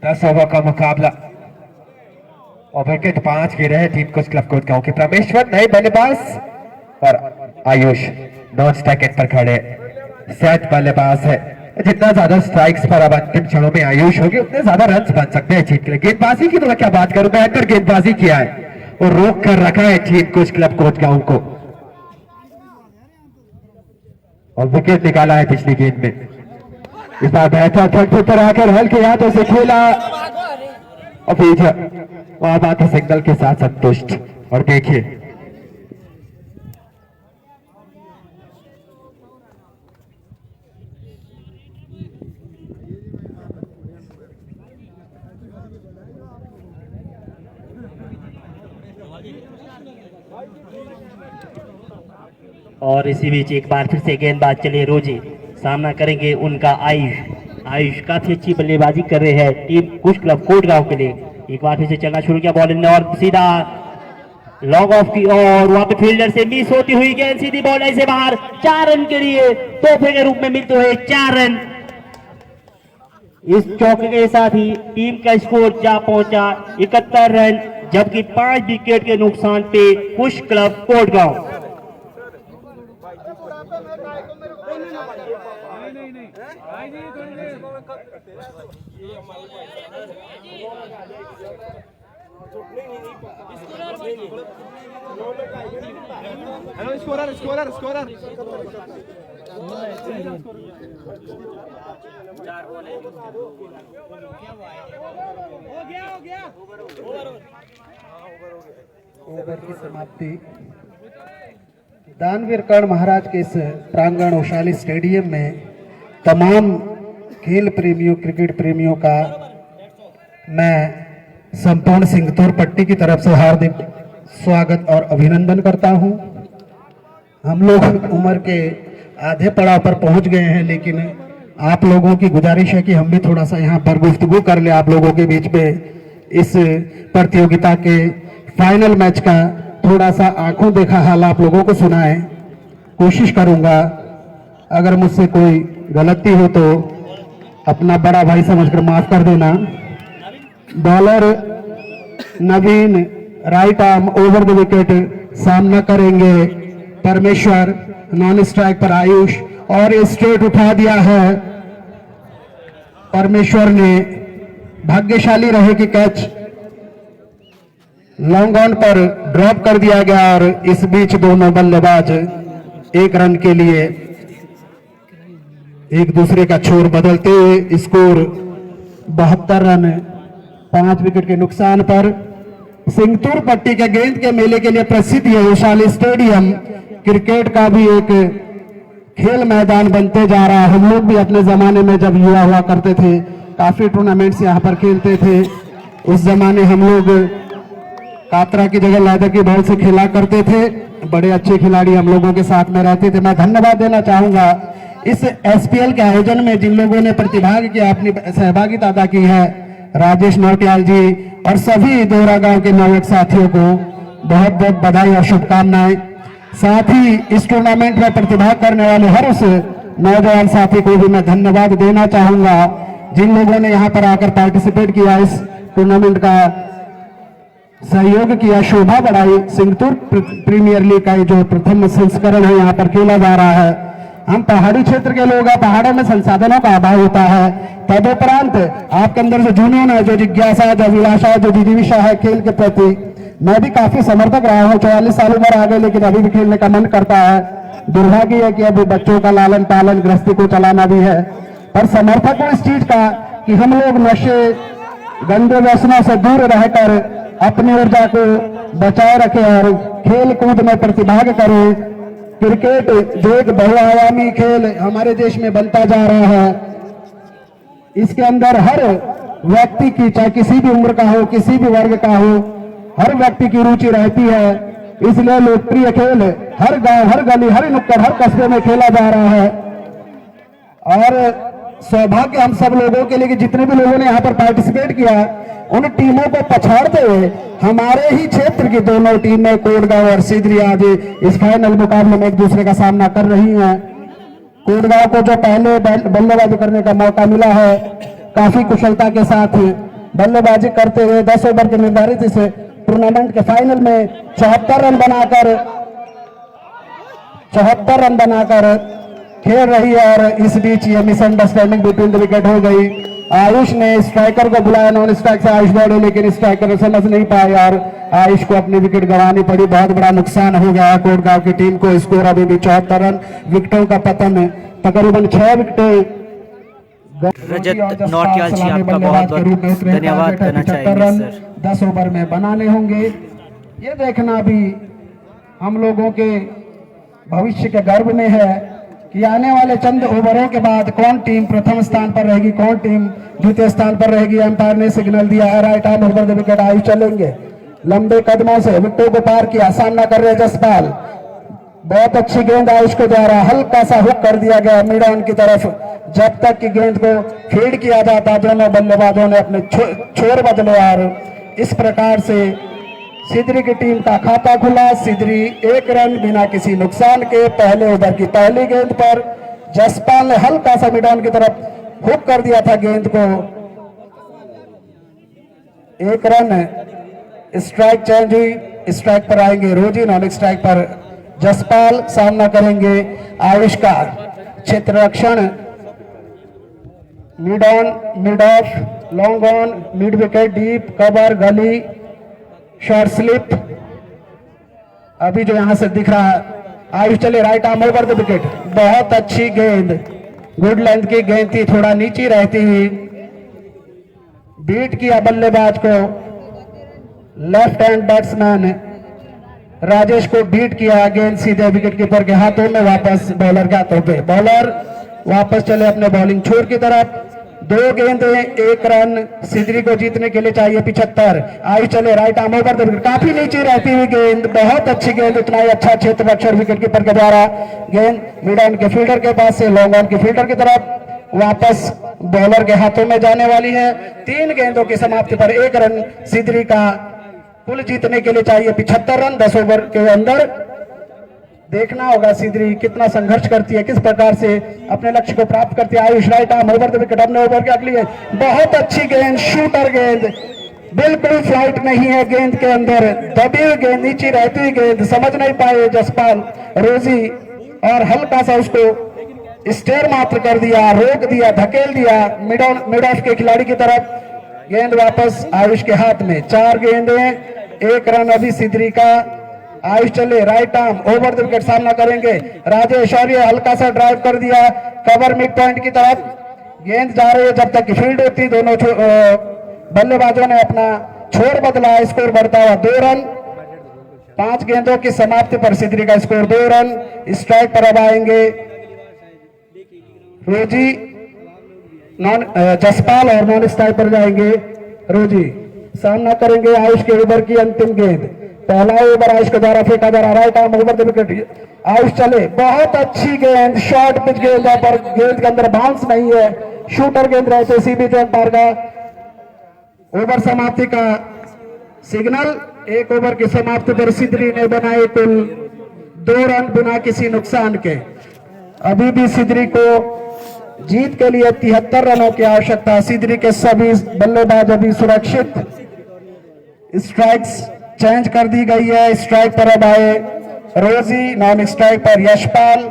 10 ओवर का मुकाबला और विकेट 5 गिरे हैं टीम कुछ क्लब कोचगांव के। परमेश्वर नए बल्लेबाज और आयुष नॉन स्ट्राइक पर खड़े, सेट बल्लेबाज है। जितना ज्यादा स्ट्राइक्स पर अब अंतिम क्षणों में आयुष होगी उतने ज्यादा रन बन सकते हैं टीम के लिए। गेंदबाजी की तो मैं क्या बात करूं, बेहतर गेंदबाजी किया है और रोक कर रखा है टीम कुछ क्लब कोचगांव को, और विकेट निकाला है पिछली गेंद में। इस बार बेहतर थर्ड फुट पर आकर हल्के हाथों से खेला और पीछे वहां बात है सिग्नल के साथ संतुष्ट। और देखिए और इसी बीच एक बार फिर से गेंदबाज चले रोजे, सामना करेंगे उनका आयुष काफी अच्छी बल्लेबाजी कर रहे हैं टीम कुछ क्लब कोटगांव के लिए। एक बार फिर से चलना शुरू किया बॉल ने और सीधा लॉग ऑफ की, और वहां पे फील्डर से मिस होती हुई गेंद सीधी बॉल से बाहर। 4 रन के लिए तोहफे के रूप में मिलते हुए 4 रन। इस चौके के साथ ही टीम का स्कोर जा पहुंचा 71 रन, जबकि 5 विकेट के नुकसान पे कुछ club Kotgaon. Hello scorer scorer scorer over की समाप्ति दानवीर कर्ण महाराज के इस प्रांगण वैशाली स्टेडियम में तमाम खेल प्रेमियों, क्रिकेट प्रेमियों का मैं संपूर्ण सिंगतौर पट्टी की तरफ से हार्दिक स्वागत और अभिनंदन करता हूं। हम लोग उम्र के आधे पड़ाव पर पहुंच गए हैं, लेकिन आप लोगों की गुजारिश है कि हम भी थोड़ा सा यहाँ पर गुफ्तगू कर ले आप लोगों के बीच में। इस प्रतियोगिता के फाइनल मैच का थोड़ा सा आंखों देखा हाल आप लोगों को सुनाए। कोशिश करूंगा, अगर मुझसे कोई गलती हो तो अपना बड़ा भाई समझकर माफ कर देना। Bowler Naveen right arm over the wicket सामना करेंगे परमेश्वर। नॉन स्ट्राइक पर आयुष और स्ट्रेट उठा दिया है परमेश्वर ने। भाग्यशाली रहे कि कैच लॉन्ग ऑन पर ड्रॉप कर दिया गया और इस बीच दोनों बल्लेबाज एक रन के लिए एक दूसरे का छोर बदलते हुए स्कोर 72 रन 5 विकेट के नुकसान पर। सिंगतूर पट्टी के गेंद के मेले के लिए प्रसिद्ध है वैशाली स्टेडियम। क्रिकेट का भी एक खेल मैदान बनते जा रहा है। हम लोग भी अपने जमाने में जब युवा हुआ करते थे काफी टूर्नामेंट्स यहाँ पर खेलते थे। उस जमाने हम लोग कातरा की जगह लेदर की बॉल से खेला करते थे। बड़े अच्छे खिलाड़ी हम लोगों के साथ में रहते थे। मैं धन्यवाद देना चाहूंगा इस एसपीएल के आयोजन में जिन लोगों ने प्रतिभाग किया, अपनी सहभागिता अदा की है। राजेश नौटियाल जी और सभी दोहरा गांव के नौजवान साथियों को बहुत बहुत बधाई और शुभकामनाएं। साथ ही इस टूर्नामेंट में प्रतिभाग करने वाले हर उस नौजवान साथी को भी मैं धन्यवाद देना चाहूंगा जिन लोगों ने यहाँ पर आकर पार्टिसिपेट किया, इस टूर्नामेंट का सहयोग किया, शोभा बढ़ाई। सिंगतूर प्रीमियर लीग का जो प्रथम संस्करण है यहाँ पर खेला जा रहा है। हम पहाड़ी क्षेत्र के लोग हैं, पहाड़ों में संसाधनों का अभाव होता है। तदुपरांत आपके अंदर जो जुनून है, जो जिज्ञासा, जो अभिलाषा है, जो जिजीविषा है खेल के प्रति, मैं भी काफी समर्थक रहा हूँ। 44 साल उम्र आ गई लेकिन अभी भी खेलने का मन करता है। दुर्भाग्य है कि अभी बच्चों का लालन पालन गृहस्थी को चलाना भी है। पर समर्थक हूँ इस चीज का कि हम लोग नशे गंदे व्यसनों से दूर रहकर अपनी ऊर्जा को बचाए रखें और खेल कूद में प्रतिभाग करें। क्रिकेट जो एक बहुआयामी खेल हमारे देश में बनता जा रहा है, इसके अंदर हर व्यक्ति की, चाहे किसी भी उम्र का हो, किसी भी वर्ग का हो, हर व्यक्ति की रुचि रहती है। इसलिए लोकप्रिय खेल हर गांव, हर गली, हर नुक्कड़, हर कस्बे में खेला जा रहा है। और सौभाग्य हम सब लोगों के लिए कि जितने भी लोगों ने यहाँ पर पार्टिसिपेट किया, उन टीमों को पछाड़ते हुए हमारे ही क्षेत्र की दोनों टीमें कोटगांव और सिदरी आज इस फाइनल मुकाबले में एक दूसरे का सामना कर रही हैं। कोटगांव को जो पहले बल्लेबाजी करने का मौका मिला है, काफी कुशलता के साथ बल्लेबाजी करते हुए 10 ओवर के निर्धारित इस टूर्नामेंट के फाइनल में 74 रन बनाकर खेल रही है। और इस बीच ये मिसअंडरस्टैंडिंग बिटवीन द विकेट हो गई। आयुष ने स्ट्राइकर को बुलाया, नॉन स्ट्राइक से आयुष दौड़े लेकिन स्ट्राइकर समझ नहीं पाए और आयुष को अपनी विकेट गंवानी पड़ी। बहुत बड़ा नुकसान हो गया कोटगांव की टीम को। स्कोर अभी भी 74 रन। विकेटों का पतन तकरीबन 6 विकेटें। रजत नौटियाल जी आपका बहुत बहुत धन्यवाद करना चाहेंगे सर। 10 ओवर में बनाने होंगे। ये देखना भी हम लोगों के भविष्य के गर्व में है कि आने वाले चंद ओवरों के बाद कौन टीम प्रथम स्थान पर रहेगी, कौन टीम द्वितीय स्थान पर रहेगी। अंपायर ने सिग्नल दिया है right arm over the wicket. Ayush चलेंगे लंबे कदमों से, विकेटों को पार किया, सामना कर रहे जसपाल। बहुत अच्छी गेंद आयुष को जा रहा, हल्का सा हुक कर दिया गया मिड ऑन की तरफ। जब तक कि गेंद को फीड किया जाता, दोनों बल्लेबाजों ने अपने छोर बदले और इस प्रकार से सिदरी की टीम का खाता खुला। सिदरी 1 रन बिना किसी नुकसान के। पहले ओवर की पहली गेंद पर जसपाल ने हल्का सा मिड ऑन की तरफ हुक कर दिया था गेंद को। 1 रन। स्ट्राइक चेंज हुई, स्ट्राइक पर आएंगे रोजी, नॉन स्ट्राइक पर जसपाल। सामना करेंगे आयुष का। क्षेत्र रक्षण, mid on, mid of, long on, mid wicket, deep cover, गली, शॉर्ट स्लिप। अभी जो यहां से दिख रहा है आयुष चले right arm over the wicket. बहुत अच्छी गेंद, गुड लेंथ की गेंद थी, थोड़ा नीचे रहती हुई बीट किया बल्लेबाज को। लेफ्ट हैंड बैट्समैन राजेश को बीट किया। गेंद सीधे विकेट कीपर के हाथों में वापस बॉलर के हाथों पे। बॉलर वापस चले अपने बॉलिंग छोर की तरफ। 2 गेंदें 1 रन। सिदरी को जीतने के लिए चाहिए 75। आयुष चले right arm over the wicket. काफी नीचे रहती हुई गेंद, बहुत अच्छी गेंद, उतना ही अच्छा क्षेत्र रक्षण विकेट कीपर के द्वारा। गेंद मिड ऑन के फील्डर के पास से लॉन्ग ऑन के फील्डर की तरफ वापस बॉलर के हाथों में जाने वाली है। 3 गेंदों की समाप्ति पर 1 रन सिदरी का। कुल जीतने के लिए चाहिए 75 रन 10 ओवर के अंदर। देखना होगा सिदरी कितना संघर्ष करती है, किस प्रकार से अपने लक्ष्य को प्राप्त करती है। Ayush right arm over the wicket. अपने ओवर के अगली बहुत अच्छी गेंद, शूटर गेंद, बिल्कुल फ्लाइट नहीं है गेंद के अंदर, दबी हुई गेंद, नीचे रहती हुई गेंद, समझ नहीं पाए जसपाल रोजी और हल्का सा उसको स्टेयर मात्र कर दिया, रोक दिया, धकेल दिया मिड ऑफ के खिलाड़ी की तरफ। गेंद वापस आयुष के हाथ में। 4 गेंदें, 1 रन अभी सिद्धरी का। आयुष चले, right arm over the wicket सामना करेंगे राजेश और ये हल्का सा ड्राइव कर दिया कवर मिड पॉइंट की तरफ। गेंद जा रही है जब तक फील्ड होती, दोनों बल्लेबाजों ने अपना छोर बदला। स्कोर बढ़ता हुआ 2 रन। 5 गेंदों की समाप्ति पर सिद्धरी का स्कोर 2 रन। स्ट्राइक पर अब आएंगे रोजी, जसपाल और नॉन स्ट्राइक पर जाएंगे रोजी। सामना करेंगे आयुष के ओवर की अंतिम गेंद। पहला ओवर आयुष के द्वारा फेंका जा रहा, right arm over the wicket. Ayush चले, बहुत अच्छी गेंद, शॉर्ट पिच गेंद है पर गेंद के अंदर बाउंस नहीं है, शूटर गेंद रहते सीबी अंपायर का ओवर समाप्ति का सिग्नल। 1 ओवर की समाप्ति पर सिद्धरी ने बनाए कुल 2 रन बिना किसी नुकसान के। अभी भी सिद्धरी को जीत के लिए 73 रनों की आवश्यकता। सिद्धरी के सभी बल्लेबाज अभी सुरक्षित। स्ट्राइक्स चेंज कर दी गई है। स्ट्राइक पर अब आए रोजी, नॉन स्ट्राइक पर यशपाल।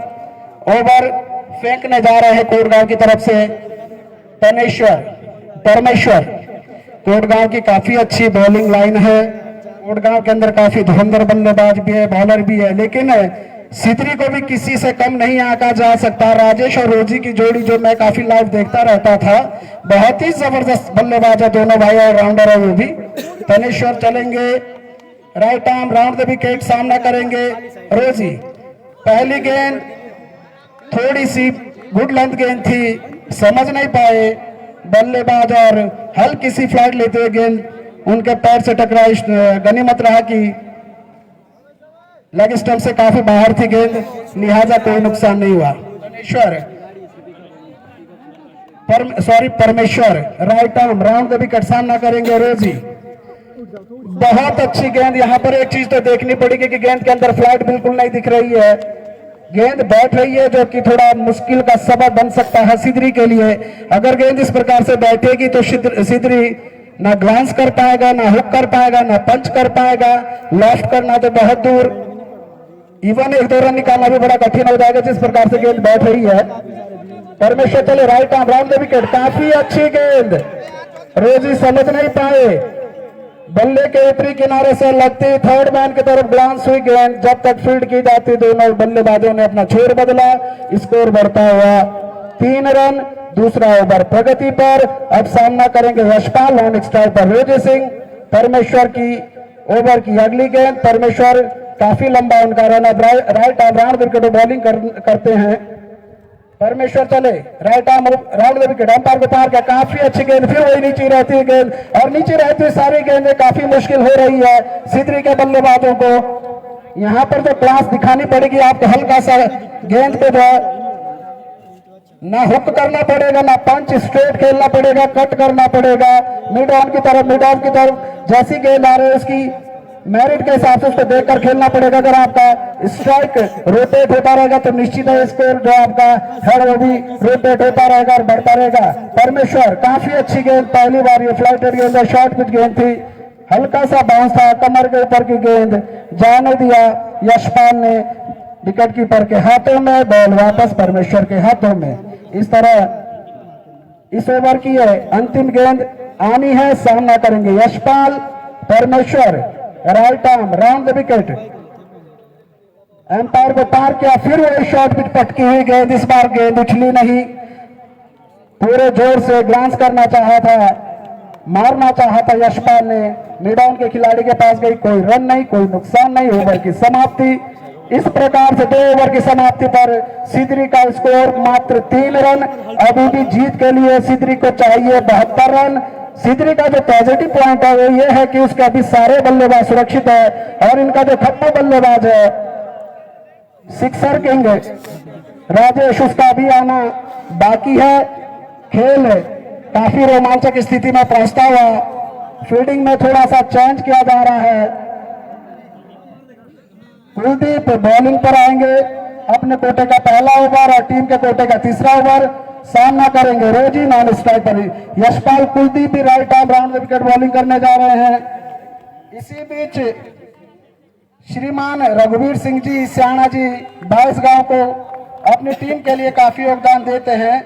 ओवर फेंकने जा रहे हैं कोटगांव की तरफ से परमेश्वर। कोटगांव की काफी अच्छी बॉलिंग लाइन है। कोटगांव के अंदर काफी धुरंधर बल्लेबाज भी है, बॉलर भी है, लेकिन सिद्धरी को भी किसी से कम नहीं आंका जा सकता। राजेश और रोजी की जोड़ी जो मैं काफी लाइव देखता रहता था, बहुत ही जबरदस्त बल्लेबाज है दोनों भाई, और राउंडर है वो भी। तनेश्वर चलेंगे, right arm round the wicket सामना करेंगे रोजी। पहली गेंद थोड़ी सी गुड लेंथ गेंद थी, समझ नहीं पाए बल्लेबाज और हल्की सी फ्लाइट लेते हुए गेंद उनके पैर से टकराई। गनीमत रहा कि लेग स्टंप से काफी बाहर थी गेंद, लिहाजा कोई नुकसान नहीं हुआ। परमेश्वर right arm round the wicket सामना करेंगे रोजी। बहुत अच्छी गेंद। यहाँ पर एक चीज तो देखनी पड़ेगी कि गेंद के अंदर फ्लाइट बिल्कुल नहीं दिख रही है, गेंद बैठ रही है, जो कि थोड़ा मुश्किल का सबब बन सकता है सिद्धरी के लिए। अगर गेंद इस प्रकार से बैठेगी तो सिद्धरी ना ग्लांस कर पाएगा, ना हुक कर पाएगा, ना पंच कर पाएगा। लेफ्ट करना तो बहुत दूर, इवन 1-2 रन निकालना भी बड़ा कठिन हो जाएगा जिस प्रकार से गेंद बैठ रही है। परमेश्वर चले, right arm round the wicket, काफी अच्छी गेंद। रोजी समझ नहीं पाए, बल्ले के ऊपरी किनारे से लगती थर्ड मैन की तरफ ग्लांस हुई गेंद। जब तक फील्ड की जाती दोनों बल्लेबाजों ने अपना छोर बदला। स्कोर बढ़ता हुआ 3 रन। दूसरा ओवर प्रगति पर। अब सामना करेंगे यशपाल, नॉन स्ट्राइक पर रोजी सिंह। परमेश्वर की ओवर की अगली गेंद। परमेश्वर काफी लंबा उनका रन। अब right arm round wicket bowling करते हैं। परमेश्वर चले, right arm round the wicket, umpire को पार किया, काफी अच्छी गेंद। फिर वही नीचे रहती है गेंद, और नीचे रहती हुई सारी गेंदें काफी मुश्किल हो रही है सिद्धरी के बल्लेबाजों को। यहाँ पर तो क्लास दिखानी पड़ेगी आपको। हल्का सा गेंद पे जो ना हुक करना पड़ेगा, ना पंच, स्ट्रेट खेलना पड़ेगा, कट करना पड़ेगा मिड ऑन की तरफ। जैसी गेंद आ रही है उसकी मेरिट के हिसाब से उसको देखकर खेलना पड़ेगा। अगर आपका स्ट्राइक रोटेट होता रहेगा तो निश्चित है स्कोर जो आपका है वो भी रोटेट होता रहेगा और बढ़ता रहेगा। परमेश्वर काफी अच्छी गेंद, पहली बार ये फ्लाइटेड गेंद है, शॉर्ट पिच गेंद थी, हल्का सा बाउंस था, कमर के ऊपर की गेंद जाने दिया यशपाल ने विकेट कीपर के हाथों में, बॉल वापस परमेश्वर के हाथों में। इस तरह इस ओवर की है अंतिम गेंद आनी है। सामना करेंगे Yashpal, Parmeshwar, right arm round the wicket. Umpire को पार किया, फिर वो शॉर्ट पिच पटकी हुई गेंद। इस बार गेंद उछली नहीं, पूरे जोर से ग्लांस करना चाहा था, मारना चाहा था यशपाल ने। मिड ऑन के खिलाड़ी के पास गई, कोई रन नहीं, कोई नुकसान नहीं। ओवर की समाप्ति इस प्रकार से 2 ओवर की समाप्ति पर सिद्धरी का स्कोर मात्र 3 रन। अभी भी जीत के लिए सिद्धरी को चाहिए 72 रन। सिद्धरी का जो पॉजिटिव पॉइंट है वो ये है कि उसके अभी सारे बल्लेबाज सुरक्षित है, और इनका जो खप्पा बल्लेबाज है सिक्सर किंग राजेश, उसका अभी आना बाकी है। खेल काफी रोमांचक स्थिति में पहुंचता हुआ, फील्डिंग में थोड़ा सा चेंज किया जा रहा है। कुलदीप बॉलिंग पर आएंगे, अपने कोटे का पहला ओवर और टीम के कोटे का तीसरा ओवर। सामना करेंगे रोजी नॉन स्ट्राइकर। यशपाल कुलदीप भी right arm round the wicket bowling करने जा रहे हैं। इसी बीच श्रीमान रघुवीर सिंह जी सियाणा जी 22 गांव को अपनी टीम के लिए काफी योगदान देते हैं।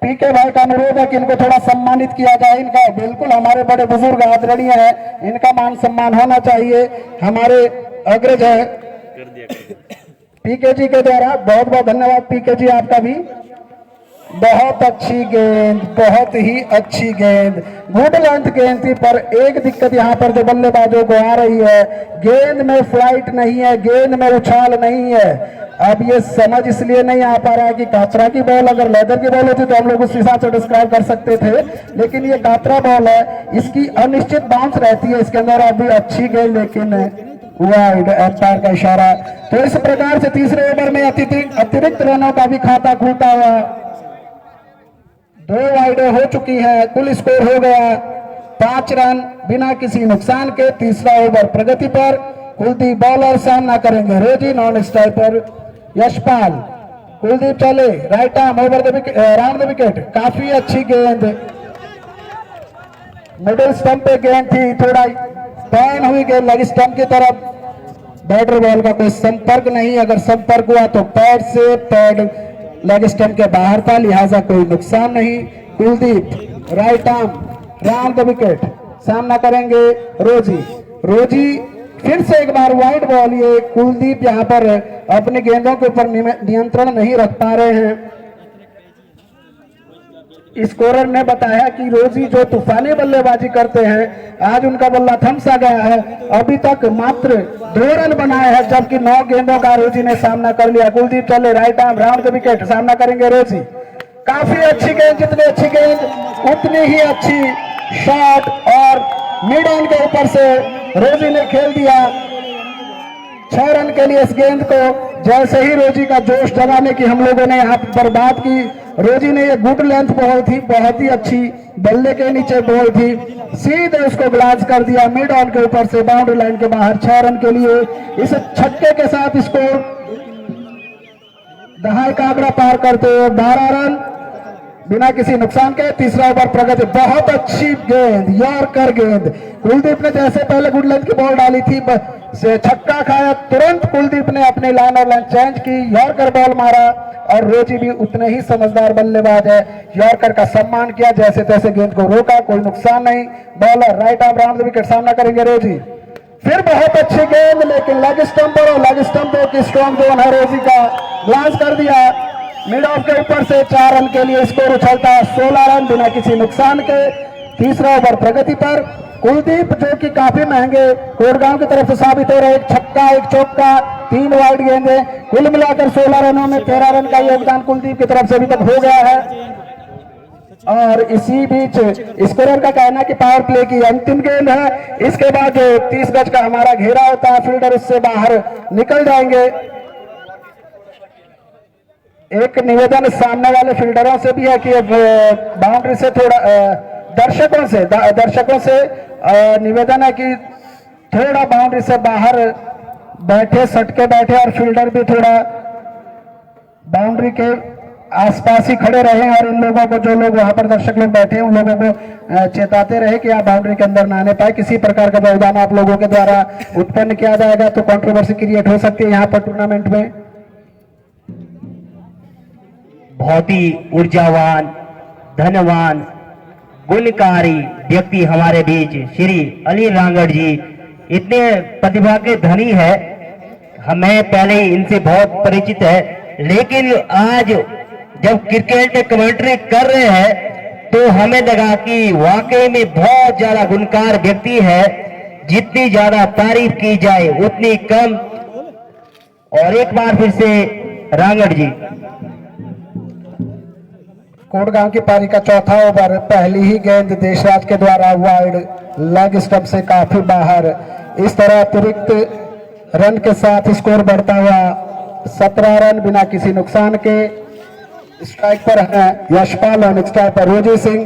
पीके भाई का अनुरोध है कि इनको थोड़ा सम्मानित किया जाए। इनका बिल्कुल हमारे बड़े बुजुर्ग आदरणीय है, इनका मान सम्मान होना चाहिए। हमारे अग्रज है पीके जी के द्वारा। बहुत बहुत धन्यवाद पीके जी आपका भी। बहुत अच्छी गेंद, बहुत ही अच्छी गेंद, गुड लेंथ गेंद थी, पर एक दिक्कत यहाँ पर जो बल्लेबाजों को आ रही है, गेंद में फ्लाइट नहीं है, गेंद में उछाल नहीं है। अब ये समझ इसलिए नहीं आ पा रहा है कि कातरा की बॉल अगर लेदर की बॉल होती तो हम लोग उस हिसाब से डिस्क्राइब कर सकते थे, लेकिन ये कातरा बॉल है, इसकी अनिश्चित बाउंस रहती है इसके अंदर। अभी अच्छी गेंद, लेकिन वाइड, एम्पायर का इशारा। तो इस प्रकार से तीसरे ओवर में अतिरिक्त रनों का भी खाता खुलता हुआ 2 वाइडें हो चुकी है। कुल स्कोर हो गया 5 रन बिना किसी नुकसान के। तीसरा ओवर प्रगति पर। कुलदीप बॉलर सामना करेंगे रोजी नॉन स्ट्राइकर यशपाल। कुलदीप चले right arm over the wicket, round the wicket. काफी अच्छी गेंद, मिडिल स्टंप पे गेंद थी, थोड़ा टर्न हुई गेंद लेग स्टंप की तरफ। बैटर बॉल का कोई संपर्क नहीं, अगर संपर्क हुआ तो पैड से, पैड लेग स्टंप के बाहर था, लिहाजा कोई नुकसान नहीं। Kuldeep right arm round the wicket सामना करेंगे रोजी। रोजी फिर से एक बार वाइड बॉल। ये कुलदीप यहाँ पर अपने गेंदों के ऊपर नियंत्रण नहीं रख पा रहे हैं। स्कोरर ने बताया कि रोजी जो तूफानी बल्लेबाजी करते हैं, आज उनका बल्ला थम सा गया है। अभी तक मात्र 2 रन बनाए हैं, जबकि 9 गेंदों का रोजी ने सामना कर लिया। कुलदीप चले right arm round the wicket सामना करेंगे रोजी। काफी अच्छी गेंद, जितनी अच्छी गेंद उतनी ही अच्छी शॉट, और मिड ऑन के ऊपर से रोजी ने खेल दिया 6 रन के लिए इस गेंद को। जैसे ही रोजी का जोश जगाने की हम लोगों ने यहाँ पर बात की, रोजी ने ये गुड लेंथ बॉल थी, बहुत ही अच्छी, बल्ले के नीचे बॉल थी, सीधे उसको ग्लांस कर दिया मिड ऑन के ऊपर से बाउंड्री लाइन के बाहर 6 रन के लिए। इस छक्के के साथ स्कोर दहाई का आंकड़ा पार करते हुए 12 रन बिना किसी नुकसान के। तीसरा ओवर प्रगति, बहुत अच्छी गेंद, यॉर्कर गेंद। कुलदीप ने जैसे पहले गुड लेंथ की बॉल डाली थी, से छक्का खाया, तुरंत कुलदीप ने अपनी लाइन और लाइन चेंज की, यॉर्कर बॉल मारा, और रोजी भी उतने ही समझदार बल्लेबाज है, यॉर्कर का सम्मान किया, जैसे तैसे गेंद को रोका, कोई नुकसान नहीं। Bowler right arm round the wicket सामना करेंगे रोजी। फिर बहुत अच्छी गेंद, लेकिन लेग स्टंप और लेग स्टंप की स्ट्रॉन्ग जोन है रोजी का, ग्लांस कर दिया मिड ऑफ के ऊपर से। 4 रन के लिए स्कोर उछलता है 16 रन बिना किसी नुकसान के। तीसरा ओवर प्रगति पर। कुलदीप जो कि काफी महंगे कोटगांव की तरफ से साबित हो रहे, एक छक्का, एक चौका, 3 वाइड गेंदे, कुल मिलाकर 16 रनों में 13 रन का योगदान कुलदीप की तरफ से अभी तक हो गया है। और इसी बीच स्कोरर का कहना कि पावर प्ले की अंतिम गेंद है, इसके बाद जो 30 गज का हमारा घेरा होता है, फील्डर उससे बाहर निकल जाएंगे। एक निवेदन सामने वाले फील्डरों से भी है कि बाउंड्री से थोड़ा दर्शकों से निवेदन है कि थोड़ा बाउंड्री से बाहर बैठे, सटके बैठे, और फील्डर भी थोड़ा बाउंड्री के आसपास ही खड़े रहे, और इन लोगों को, जो लोग वहां पर दर्शक लोग बैठे हैं, उन लोगों को चेताते रहे कि आप बाउंड्री के अंदर ना आने पाए। किसी प्रकार का व्यवधान आप लोगों के द्वारा उत्पन्न किया जाएगा तो कंट्रोवर्सी क्रिएट हो सकती है यहाँ पर टूर्नामेंट में। बहुत ही ऊर्जावान, धनवान, गुणकारी व्यक्ति हमारे बीच श्री अनिल रांगड़ जी इतने प्रतिभा के धनी है। हमें पहले ही इनसे बहुत परिचित है, लेकिन आज जब क्रिकेट में कमेंट्री कर रहे हैं तो हमें लगा कि वाकई में बहुत ज्यादा गुणकार व्यक्ति है। जितनी ज्यादा तारीफ की जाए उतनी कम। और एक बार फिर से रांगड़ जी। कोटगांव की पारी का चौथा ओवर, पहली ही गेंद देशराज के द्वारा वाइड, लेग स्टंप से काफी बाहर। इस तरह अतिरिक्त रन के साथ स्कोर बढ़ता हुआ 17 रन बिना किसी नुकसान के। स्ट्राइक पर है यशपाल और स्ट्राइक पर रोजी सिंह।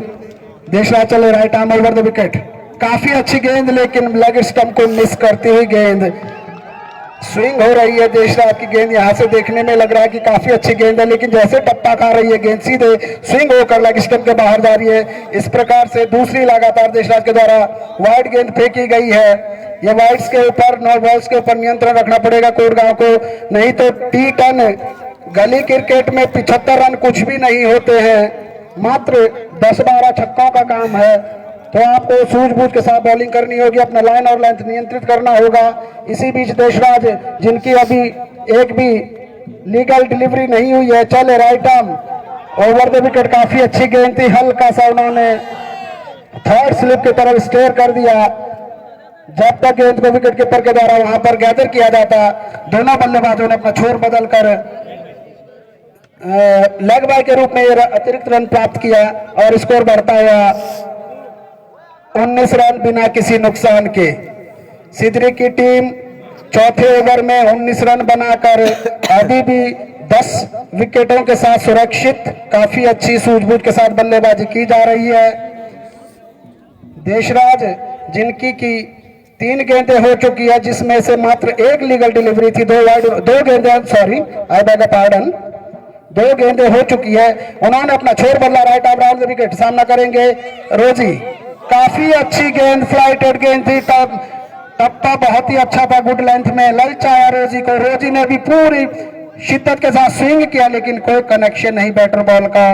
देशराज चले right arm over the wicket. काफी अच्छी गेंद, लेकिन लेग स्टंप को मिस करती हुई गेंद। स्विंग हो रही है देशराज की गेंद। यहाँ से देखने में लग रहा है कि काफी अच्छी गेंद है, लेकिन जैसे टप्पा खा रही है गेंद सीधे स्विंग होकर लेग स्टंप के बाहर जा रही है। इस प्रकार से दूसरी लगातार देशराज के द्वारा वाइड गेंद फेंकी गई है। ये वाइड्स के ऊपर, नो बॉल्स के ऊपर नियंत्रण रखना पड़ेगा कोटगांव को, नहीं तो T10 गली क्रिकेट में 75 रन कुछ भी नहीं होते हैं, मात्र 10-12 छक्कों का काम है। तो आपको सूझबूझ के साथ बॉलिंग करनी होगी, अपना लाइन और लेंथ नियंत्रित करना होगा। इसी बीच देशराज, जिनकी अभी एक भी लीगल डिलीवरी नहीं हुई है, चले right arm over the wicket, काफी अच्छी गेंद थी, हल्का सा उन्होंने थर्ड स्लिप की तरफ स्टेयर कर दिया। जब तक गेंद को विकेट कीपर के द्वारा वहां पर गैदर किया जाता, दोनों बल्लेबाजों ने अपना छोर बदलकर लेग बाय के रूप में अतिरिक्त रन प्राप्त किया और स्कोर बढ़ता हुआ 19 रन बिना किसी नुकसान के। सिदरी की टीम चौथे ओवर में 19 रन बनाकर अभी भी 10 विकेटों के साथ सुरक्षित, काफी अच्छी सूझबूझ के साथ बल्लेबाजी की जा रही है। देशराज, जिनकी की 3 गेंदें हो चुकी है, जिसमें से मात्र एक लीगल डिलीवरी थी, 2 गेंदें, सॉरी आई बेग पार्डन, 2 गेंदें हो चुकी है। उन्होंने अपना छोर बदला, right arm round the wicket, सामना करेंगे रोजी। काफी अच्छी गेंद, फ्लाइटेड गेंद थी, टप्पा बहुत ही अच्छा था, गुड लेंथ में ललचाया रोजी को। रोजी ने भी पूरी शिद्दत के साथ स्विंग किया, लेकिन कोई कनेक्शन नहीं बैटर बॉल का।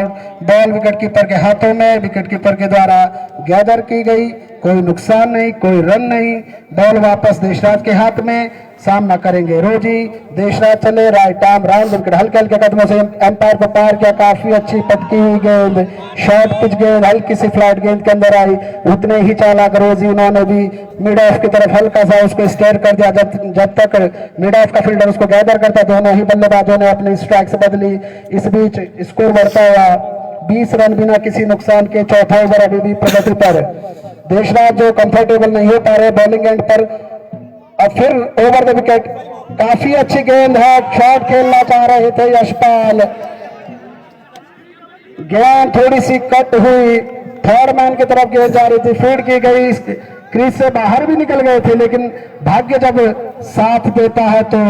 बॉल विकेट कीपर के हाथों में, विकेट कीपर के द्वारा गैदर की गई, कोई नुकसान नहीं, कोई रन नहीं। बॉल वापस देशराज के हाथ में, सामना करेंगे रोजी। देशराज चले राइट आर्म राउंड विकेट, हल्के हल्के कदमों से एम्पायर को पार किया, काफी अच्छी पटकी हुई गेंद, शॉर्ट पिच गेंद, हल्की सी फ्लैट गेंद के अंदर आई। उतने ही चालाक रोजी, उन्होंने भी मिड ऑफ की तरफ हल्का सा उसको स्टेयर कर दिया। जब तक मिड ऑफ का फील्डर उसको गैदर करता, दोनों ही बल्लेबाजों ने अपनी स्ट्राइक से बदली। इस बीच स्कोर बढ़ता हुआ 20 रन बिना किसी नुकसान के। चौथा ओवर अभी भी प्रगति पर। देशराज जो कंफर्टेबल नहीं हो पा रहे बॉलिंग एंड पर, और फिर ओवर द विकेट, काफी अच्छी गेंद है, शॉट खेलना चाह रहे थे यशपाल, गेंद थोड़ी सी कट हुई, थर्ड मैन की तरफ गेंद जा रही थी, फीड की गई, क्रीज से बाहर भी निकल गए थे, लेकिन भाग्य जब साथ देता है तो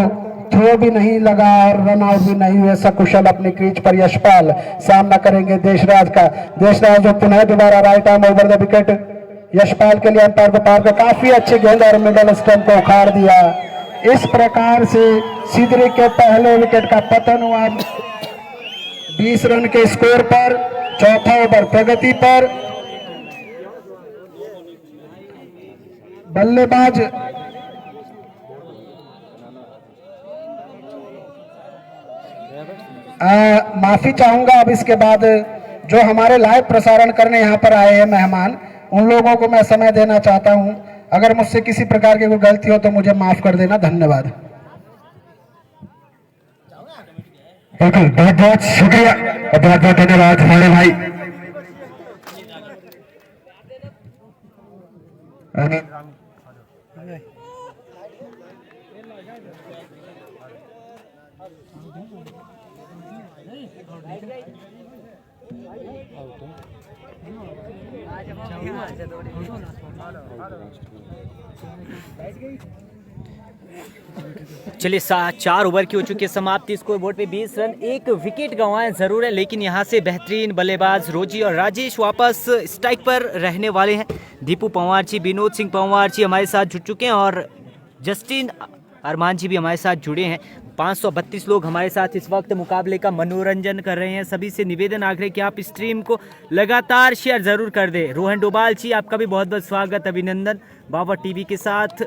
थ्रो भी नहीं लगा और रन आउट भी नहीं हुए। सकुशल अपनी क्रीज पर यशपाल, सामना करेंगे देशराज का। देशराज जो पुनः दोबारा right arm over the wicket, Yashpal के लिए अंपायर को पार कर काफी अच्छी गेंद और मिडल स्टंप को उखाड़ दिया। इस प्रकार से सिदरी के पहले विकेट का पतन हुआ 20 रन के स्कोर पर। चौथा ओवर प्रगति पर। बल्लेबाज माफी चाहूंगा अब इसके बाद जो हमारे लाइव प्रसारण करने यहाँ पर आए हैं मेहमान, उन लोगों को मैं समय देना चाहता हूं। अगर मुझसे किसी प्रकार की कोई गलती हो तो मुझे माफ कर देना। धन्यवाद। बिल्कुल, बहुत बहुत शुक्रिया और बहुत बहुत धन्यवाद हमारे भाई। चलिए 4 ओवर की हो चुकी है समाप्ति। स्कोर बोर्ड पे 20 रन, 1 विकेट गंवाए जरूर है, लेकिन यहाँ से बेहतरीन बल्लेबाज रोजी और राजेश वापस स्ट्राइक पर रहने वाले हैं। दीपू पंवार जी, विनोद सिंह पंवार जी हमारे साथ जुड़ चुके हैं और जस्टिन अरमान जी भी हमारे साथ जुड़े हैं। 532 लोग हमारे साथ इस वक्त मुकाबले का मनोरंजन कर रहे हैं। सभी से निवेदन आग्रह कि आप स्ट्रीम को लगातार शेयर जरूर कर दें। रोहन डोभाल जी, आपका भी बहुत बहुत स्वागत, अभिनंदन बाबर टीवी के साथ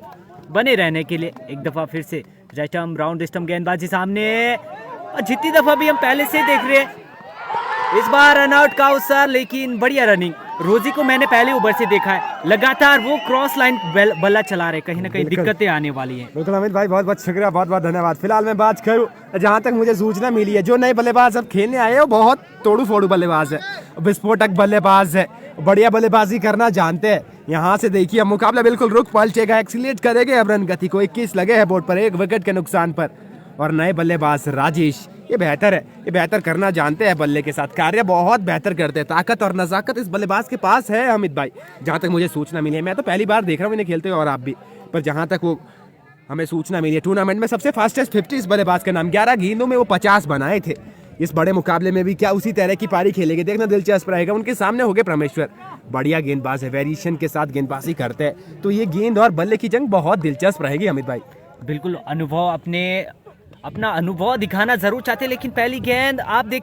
बने रहने के लिए। एक दफा फिर से राइट आर्म राउंड स्टंप गेंदबाजी सामने, और जितनी दफा भी हम पहले से देख रहे हैं, इस बार रनआउट का अवसर, लेकिन बढ़िया रनिंग। रोजी को मैंने पहले ओवर से देखा है, लगातार वो क्रॉस लाइन बल्ला चला रहे, कहीं ना कहीं दिक्कतें आने वाली हैं। बिल्कुल अमित भाई, बहुत बहुत शुक्रिया, बहुत बहुत धन्यवाद। फिलहाल मैं बात करूं, जहां तक मुझे सूचना मिली है, जो नए बल्लेबाज अब खेलने आए हैं वो बहुत तोड़ू फोड़ू बल्लेबाज है, विस्फोटक बल्लेबाज है, बढ़िया बल्लेबाजी करना जानते हैं। यहाँ से देखिए मुकाबला बिल्कुल रुक पलटेगा, एक्सीलेट करेंगे अब रन गति को। 21 लगे हैं बोर्ड पर 1 विकेट के नुकसान पर। और नए बल्लेबाज राजेश, ये बेहतर है, ये बेहतर करना जानते हैं, बल्ले के साथ कार्य बहुत बेहतर करते हैं। ताकत और नजाकत इस बल्लेबाज के पास है अमित भाई, जहाँ तक मुझे सूचना मिली है। मैं तो पहली बार देख रहा हूँ इन्हें खेलते हुए और आप भी, पर जहाँ तक वो हमें सूचना मिली है टूर्नामेंट में सबसे फास्टेस्ट 50 बल्लेबाज का नाम, 11 गेंदों में वो 50 बनाए थे। इस बड़े मुकाबले में भी क्या उसी तरह की पारी खेलेंगे, देखना दिलचस्प रहेगा। उनके सामने हो गए परमेश्वर, बढ़िया गेंदबाज है, वेरिएशन के साथ गेंदबाजी करते हैं, तो ये गेंद और बल्ले की जंग बहुत दिलचस्प रहेगी अमित भाई। बिल्कुल अनुभव अपना अनुभव दिखाना जरूर चाहते हैं, लेकिन पहली गेंद आप देख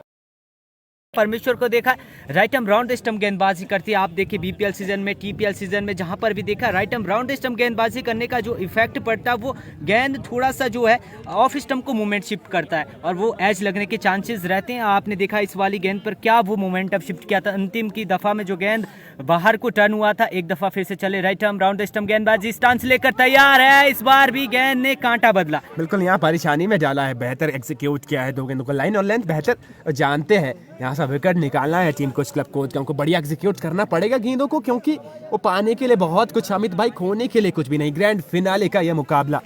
परमेश्वर को देखा राइट आर्म राउंड स्टंप गेंदबाजी करती है। आप देखिए बीपीएल सीजन में, टीपीएल सीजन में, जहां पर भी देखा राइट आर्म राउंड स्टंप गेंदबाजी करने का जो इफेक्ट पड़ता है वो गेंद थोड़ा सा जो है ऑफ स्टंप को मूवमेंट शिफ्ट करता है और वो एज लगने के चांसेस रहते हैं। आपने देखा इस वाली गेंद पर क्या वो मोमेंटम शिफ्ट किया था। अंतिम की दफा में जो गेंद बाहर को टर्न हुआ था, एक दफा फिर से चले राइट आर्म राउंड स्टंप गेंदबाजी, स्टांस लेकर तैयार है। इस बार भी गेंद ने कांटा बदला, बिल्कुल यहाँ परेशानी में डाला है, बेहतर एग्जीक्यूट किया है, दो गेंदों को लाइन और लेंथ बेहतर जानते हैं। यहाँ से विकेट निकालना है टीम को, क्लब कोच को बढ़िया एग्जीक्यूट करना पड़ेगा गेंदों को, क्योंकि वो पाने के लिए बहुत कुछ अमित भाई, खोने के लिए कुछ भी नहीं। ग्रैंड फिनाले का यह मुकाबला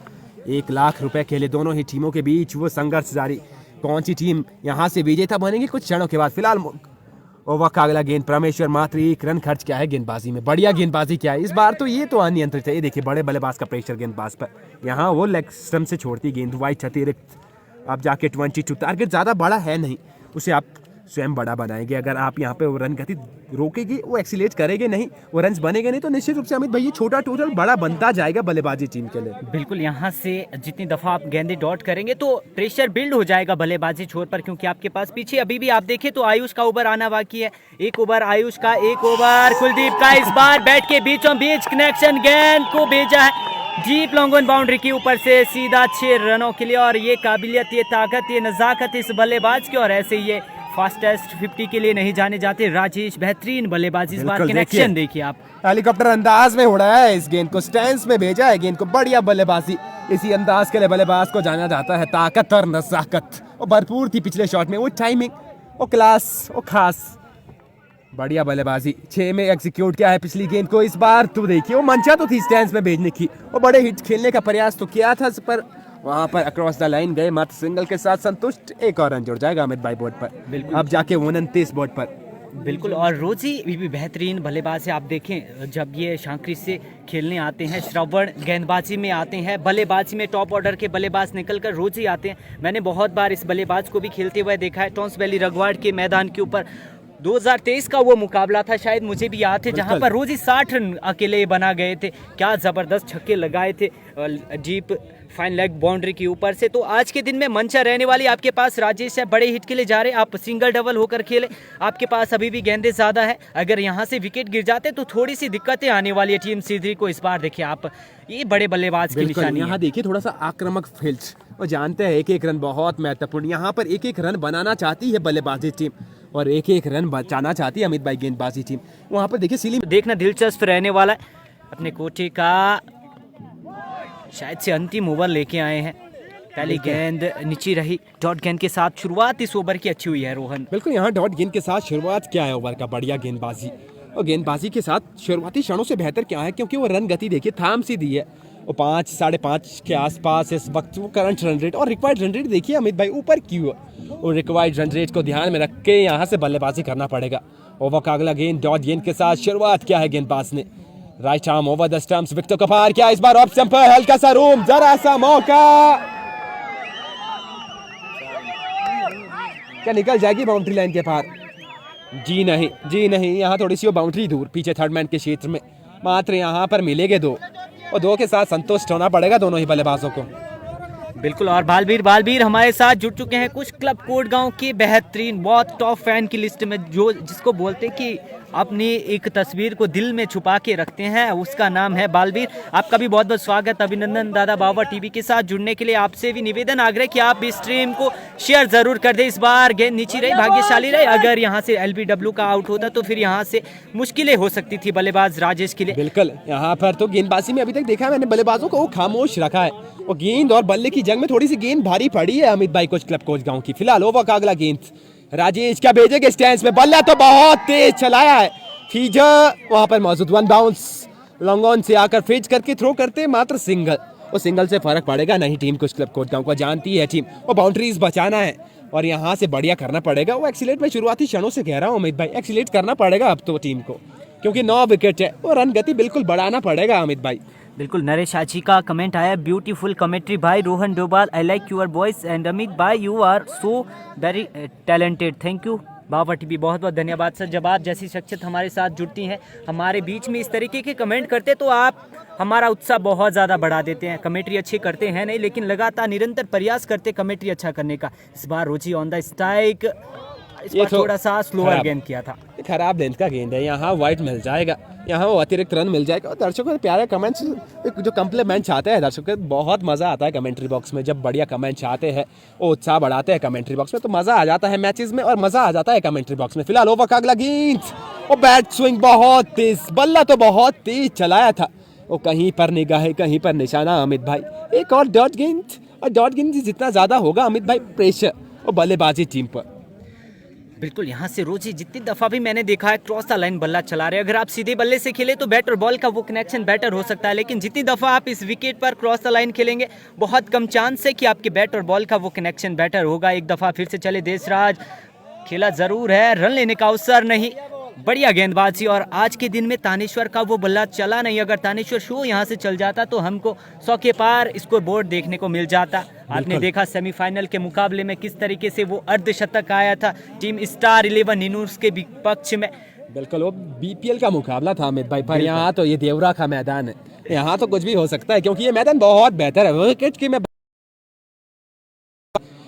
1 लाख रुपए के लिए दोनों ही टीमों के बीच वो संघर्ष जारी। कौन सी टीम यहाँ से विजेता बनेगी कुछ क्षणों के बाद। फिलहाल ओवर का अगला गेंद परमेश्वर मात्र 1 रन खर्च किया है गेंदबाजी में, बढ़िया गेंदबाजी किया है इस बार, तो ये तो अनियंत्रित है। ये देखिए बड़े बल्लेबाज का प्रेशर गेंदबाज पर, यहाँ वो लेग स्टंप से छोड़ती गेंद वाइड अतिरिक्त। अब जाके 22 टारगेट ज़्यादा बड़ा है नहीं, उसे आप स्वयं बड़ा बनाएंगे। अगर आप यहाँ पे वो रन गति रोकेगी, वो एक्सीलेट करेंगे नहीं, वो रन बनेंगे नहीं, तो निश्चित रूप से अमित भाई ये छोटा टोटल बड़ा बनता जाएगा बल्लेबाजी टीम के लिए। बिल्कुल यहाँ से जितनी दफा आप गेंदे डॉट करेंगे तो प्रेशर बिल्ड हो जाएगा बल्लेबाजी छोर पर, क्योंकि आपके पास पीछे अभी भी आप देखें तो आयुष का ओवर आना बाकी है। एक ओवर आयुष का, एक ओवर कुलदीप का, इस बार बैट के बीचों बीच कनेक्शन, गेंद को भेजा है डीप लॉन्ग ऑन बाउंड्री के ऊपर से सीधा 6 रनों के लिए। और ये काबिलियत, ये ताकत, ये नजाकत इस बल्लेबाज की, और ऐसे ये फास्टेस्ट 50 के लिए नहीं जाने जाते राजेश, बेहतरीन बल्लेबाजी इस बार। कनेक्शन देखिए आप, हेलीकॉप्टर अंदाज में उड़ाया है इस गेंद को, स्टैंस में भेजा है गेंद को, बढ़िया बल्लेबाजी। इसी अंदाज के लिए बल्लेबाज को जाना जाता है, ताकत और नजाकत वो भरपूर थी पिछले शॉट में, वो टाइमिंग, वो क्लास, वो खास, बढ़िया बल्लेबाजी। 6 में एग्जीक्यूट किया है पिछली गेंद को, इस बार तो देखिए वो मंशा तो थी स्टैंस में भेजने की, वो बड़े हिट खेलने का प्रयास तो किया था, पर वहां पर अक्रॉस द लाइन गए, मात्र सिंगल के साथ संतुष्ट। एक और रन जुड़ जाएगा अमित भाई बोर्ड पर, अब जाके 29 बोर्ड पर। बिल्कुल, और रोजी भी बेहतरीन बल्लेबाज है। आप देखें जब ये शांकरी से खेलने आते हैं, श्रवण गेंदबाजी में आते हैं, बल्लेबाजी में टॉप ऑर्डर के बल्लेबाज निकलकर रोजी आते हैं। मैंने बहुत बार इस बल्लेबाज को भी खेलते हुए देखा है टॉन्स वैली रगवाड़ के मैदान के ऊपर। 2023 का वो मुकाबला था, शायद मुझे भी याद है, जहां पर रोजी 60 रन अकेले बना गए थे। क्या जबरदस्त छक्के लगाए थे डीप फाइन लेग बाउंड्री के ऊपर से। तो आज के दिन में मंशा रहने वाली आपके पास राजेश है, बड़े हिट के लिए जा रहे, आप सिंगल डबल होकर खेले, आपके पास अभी भी गेंदे ज्यादा है। अगर यहाँ से विकेट गिर जाते तो थोड़ी सी दिक्कतें आने वाली है टीम सीधी को। इस बार देखिए आप, ये बड़े बल्लेबाज की निशानी है। यहाँ देखिए थोड़ा सा आक्रामक फील्ड, वो जानते हैं एक रन बहुत महत्वपूर्ण, यहाँ पर एक रन बनाना चाहती है बल्लेबाजी टीम और एक रन बचाना चाहती है अमित भाई गेंदबाजी टीम। वहाँ पर देखिए सीली देखना दिलचस्प रहने वाला है। अपने कोटे का शायद से अंतिम ओवर लेके आए हैं। पहली गेंद नीचे रही, डॉट गेंद के साथ शुरुआत इस ओवर की अच्छी हुई है रोहन। बिल्कुल यहाँ डॉट गेंद के साथ शुरुआत क्या है ओवर का, बढ़िया गेंदबाजी, और गेंदबाजी के साथ शुरुआती क्षणों से बेहतर क्या है, क्योंकि वो रन गति देखिए थाम सी दी है, वो 5 साढ़े 5 के आसपास इस वक्त वो करंट रन रेट, और रिक्वायर्ड रन रेट देखिए अमित भाई ऊपर क्यों, और रिक्वायर्ड रन रेट को ध्यान में रख के यहाँ से बल्लेबाजी करना पड़ेगा। ओवर का अगला गेंद डॉट गेंद के साथ शुरुआत क्या है गेंदबाज ने, right arm over the stumps, wicket को पार किया, इस बार ऑफ स्टंप पर हल्का सा रूम, जरा सा मौका, क्या निकल जाएगी बाउंड्री लाइन के पार? जी नहीं, यहाँ थोड़ी सी वो बाउंड्री दूर पीछे थर्ड मैन के क्षेत्र में, मात्र यहाँ पर मिलेंगे 2 और 2 के साथ संतुष्ट होना पड़ेगा दोनों ही बल्लेबाजों को। बिल्कुल, और बालवीर हमारे साथ जुड़ चुके हैं, कुछ क्लब कोट गांव के बेहतरीन, बहुत टॉप फैन की लिस्ट में, जो जिसको बोलते हैं कि अपनी एक तस्वीर को दिल में छुपा के रखते हैं, उसका नाम है बालवीर। आपका भी बहुत बहुत स्वागत, अभिनंदन दादा बाबा टीवी के साथ जुड़ने के लिए। आपसे भी निवेदन आग्रह कि आप इस स्ट्रीम को शेयर जरूर कर दें। इस बार गेंद नीचे रही, भाग्यशाली रही, अगर यहाँ से LBW का आउट होता तो फिर यहाँ से मुश्किलें हो सकती थी बल्लेबाज राजेश के लिए। बिल्कुल, यहाँ पर तो गेंदबाजी में अभी तक देखा मैंने बल्लेबाजों को वो खामोश रखा है, वो गेंद और बल्ले की जंग में थोड़ी सी गेंद भारी पड़ी है अमित भाई कुछ क्लब कोच गाँव की। फिलहाल ओवर का अगला गेंद राजेश क्या भेजेंगे स्टैंस में, बल्ला तो बहुत तेज चलाया है, फीजर वहां पर मौजूद, 1 बाउंस लॉन्ग ऑन से आकर फेज करके थ्रो करते मात्र सिंगल, और सिंगल से फर्क पड़ेगा नहीं टीम कुछ क्लब कोट गाँव को, जानती है टीम वो बाउंड्रीज बचाना है और यहाँ से बढ़िया करना पड़ेगा। वो एक्सीलेट में शुरुआती क्षणों से कह रहा हूँ अमित भाई, एक्सीलेट करना पड़ेगा अब तो टीम को, क्योंकि 9 विकेट है, वो रन गति बिल्कुल बढ़ाना पड़ेगा अमित भाई। बिल्कुल नरेश आची का कमेंट आया, ब्यूटीफुल कमेंट्री भाई Rohan Dobhal, I like your voice and Amit भाई you are so very talented, thank you. Baba TV बहुत बहुत धन्यवाद सर, जब आप जैसी शख्सियत हमारे साथ जुड़ती हैं, हमारे बीच में इस तरीके के कमेंट करते तो आप हमारा उत्साह बहुत ज़्यादा बढ़ा देते हैं। कमेंट्री अच्छी करते हैं नहीं, लेकिन लगातार निरंतर प्रयास करते कमेंट्री अच्छा करने का। इस बार रोची ऑन द स्ट्राइक, इस ये बार तो थोड़ा सा स्लोअर खराब। गेंद किया था। खराब लेंथ का गेंद है, यहाँ वाइट मिल जाएगा, यहाँ वो अतिरिक्त रन मिल जाएगा। और दर्शकों के प्यारे कमेंट्स, जो कम्प्लीमेंट्स आते हैं दर्शकों के, बहुत मज़ा आता है कमेंट्री बॉक्स में। जब बढ़िया कमेंट्स आते हैं, वो उत्साह बढ़ाते हैं कमेंट्री बॉक्स में, तो मज़ा आ जाता है मैचेस में और मज़ा आ जाता है कमेंट्री बॉक्स में। फिलहाल ओवर का अगला गेंद, और बैट स्विंग बहुत तेज, बल्ला तो बहुत तेज चलाया था, वो कहीं पर निगाह कहीं पर निशाना अमित भाई। एक और डॉट गेंद, और डॉट गेंद जितना ज़्यादा होगा अमित भाई प्रेशर और बल्लेबाजी टीम पर। बिल्कुल यहाँ से रोजी जितनी दफ़ा भी मैंने देखा है क्रॉस द लाइन बल्ला चला रहे हैं। अगर आप सीधे बल्ले से खेले तो बैट और बॉल का वो कनेक्शन बेटर हो सकता है, लेकिन जितनी दफ़ा आप इस विकेट पर क्रॉस द लाइन खेलेंगे, बहुत कम चांस है कि आपके बैट और बॉल का वो कनेक्शन बेटर होगा। एक दफ़ा फिर से चले देशराज, खेला ज़रूर है, रन लेने का अवसर नहीं, बढ़िया गेंदबाजी। और आज के दिन में तानेश्वर का वो बल्ला चला नहीं, अगर तानेश्वर शो यहाँ से चल जाता तो हमको 100 के पार स्कोर बोर्ड देखने को मिल जाता। आपने देखा सेमीफाइनल के मुकाबले में किस तरीके से वो अर्धशतक आया था टीम स्टार 11 इनिंग्स के पक्ष में। बिल्कुल वो बीपीएल का मुकाबला था अमित भाई, पर यहाँ तो ये देवरा का मैदान है, यहाँ तो कुछ भी हो सकता है, क्योंकि ये मैदान बहुत बेहतर है। विकेट की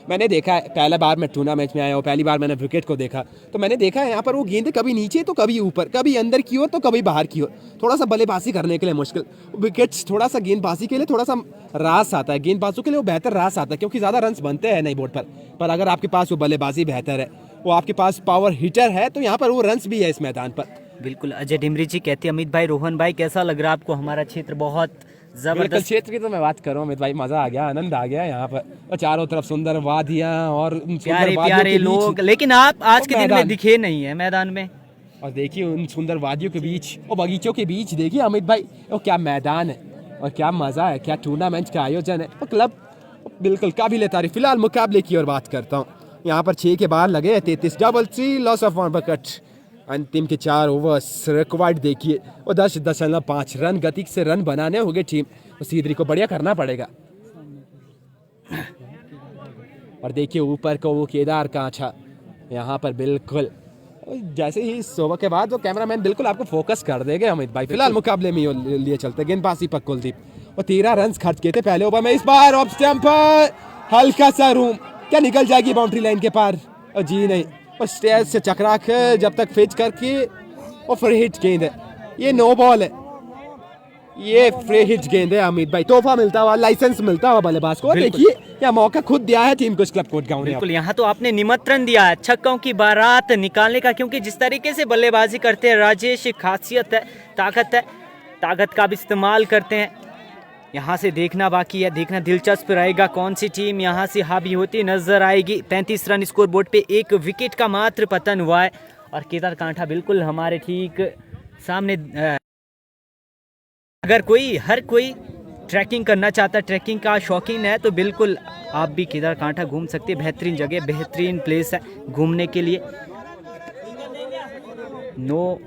मैंने देखा है, पहला बार मैं टूर्नामेंट में आया हूँ, पहली बार मैंने विकेट को देखा, तो मैंने देखा है यहाँ पर वो गेंदें कभी नीचे तो कभी ऊपर, कभी अंदर की ओर तो कभी बाहर की ओर, थोड़ा सा बल्लेबाजी करने के लिए मुश्किल। विकेट्स थोड़ा सा गेंदबाजी के लिए थोड़ा सा रास आता है, गेंदबाजों के लिए वो बेहतर रास आता है, क्योंकि ज़्यादा रन्स बनते हैं नहीं बोर्ड पर अगर आपके पास वो बल्लेबाजी बेहतर है, वो आपके पास पावर हिटर है, तो यहाँ पर वो रन्स भी है इस मैदान पर। बिल्कुल अजय डिमरी जी कहते हैं, अमित भाई रोहन भाई कैसा लग रहा है आपको हमारा क्षेत्र? बहुत जबरदस्त क्षेत्र की तो मैं बात कर रहा हूँ अमित भाई, मजा आ गया, आनंद आ गया यहाँ पर, और चारों तरफ सुंदर वादियाँ और प्यारे प्यारे लोग, लेकिन आप आज के दिन में दिखे नहीं है मैदान में। और देखिए उन सुंदर वादियों के बीच और बगीचों के बीच देखिए अमित भाई, वो क्या मैदान है और क्या मजा है, क्या टूर्नामेंट का आयोजन है, और क्लब बिल्कुल काबिल तारीफ। फिलहाल मुकाबले की ओर बात करता हूँ, यहाँ पर 6 के बार लगे, 33 डबल 3 लॉस ऑफ 1 विकेट। अंतिम के 4 ओवर्स रिक्वायर्ड देखिए, और 10.5 रन गति से रन बनाने होंगे टीम, और सीधरी को बढ़िया करना पड़ेगा। और देखिए ऊपर को वो केदार कांछा, यहाँ पर बिल्कुल जैसे ही इस ओवर के बाद वो कैमरामैन बिल्कुल आपको फोकस कर देगा अमित भाई। फिलहाल मुकाबले में लिए चलते गेंदबाजी पर कुलदीप, और 13 रन खर्च किए थे पहले ओवर में। इस बार ऑफ स्टंप पर हल्का सा रूम, क्या निकल जाएगी बाउंड्री लाइन के पार? और जी नहीं, और स्टेज से चकरा के जब तक फेच करके, और फ्री हिट गेंद है, ये नो बॉल है, ये फ्री हिट गेंद है अमित भाई। तोहफा मिलता हुआ, लाइसेंस मिलता हुआ बल्लेबाज को। देखिए क्या मौका खुद दिया है टीम को इस क्लब कोटगांव ने। बिल्कुल यहाँ तो आपने निमंत्रण दिया है छक्कों की बारात निकालने का, क्योंकि जिस तरीके से बल्लेबाजी करते हैं राजेश, खासियत है, ताकत का भी इस्तेमाल करते हैं। यहाँ से देखना बाकी है, देखना दिलचस्प रहेगा कौन सी टीम यहाँ से हावी होती नजर आएगी। 35 रन स्कोर बोर्ड पे, 1 विकेट का मात्र पतन हुआ है, और केदार कांठा बिल्कुल हमारे ठीक सामने। अगर हर कोई ट्रैकिंग करना चाहता है, ट्रैकिंग का शौकीन है, तो बिल्कुल आप भी केदार कांठा घूम सकते हैं। बेहतरीन जगह, बेहतरीन प्लेस है घूमने के लिए। नो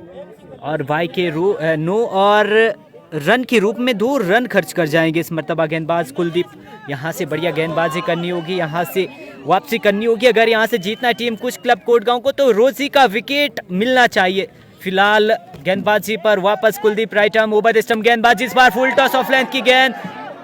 और रन के रूप में 2 रन खर्च कर जाएंगे इस मर्तबा गेंदबाज कुलदीप। यहाँ से बढ़िया गेंदबाजी करनी होगी, यहाँ से वापसी करनी होगी अगर यहाँ से जीतना है टीम कुछ क्लब कोटगांव को, तो रोजी का विकेट मिलना चाहिए। फिलहाल गेंदबाजी पर वापस Kuldeep, right arm over the stump गेंदबाजी, इस बार फुल टॉस ऑफ लेंथ की गेंद,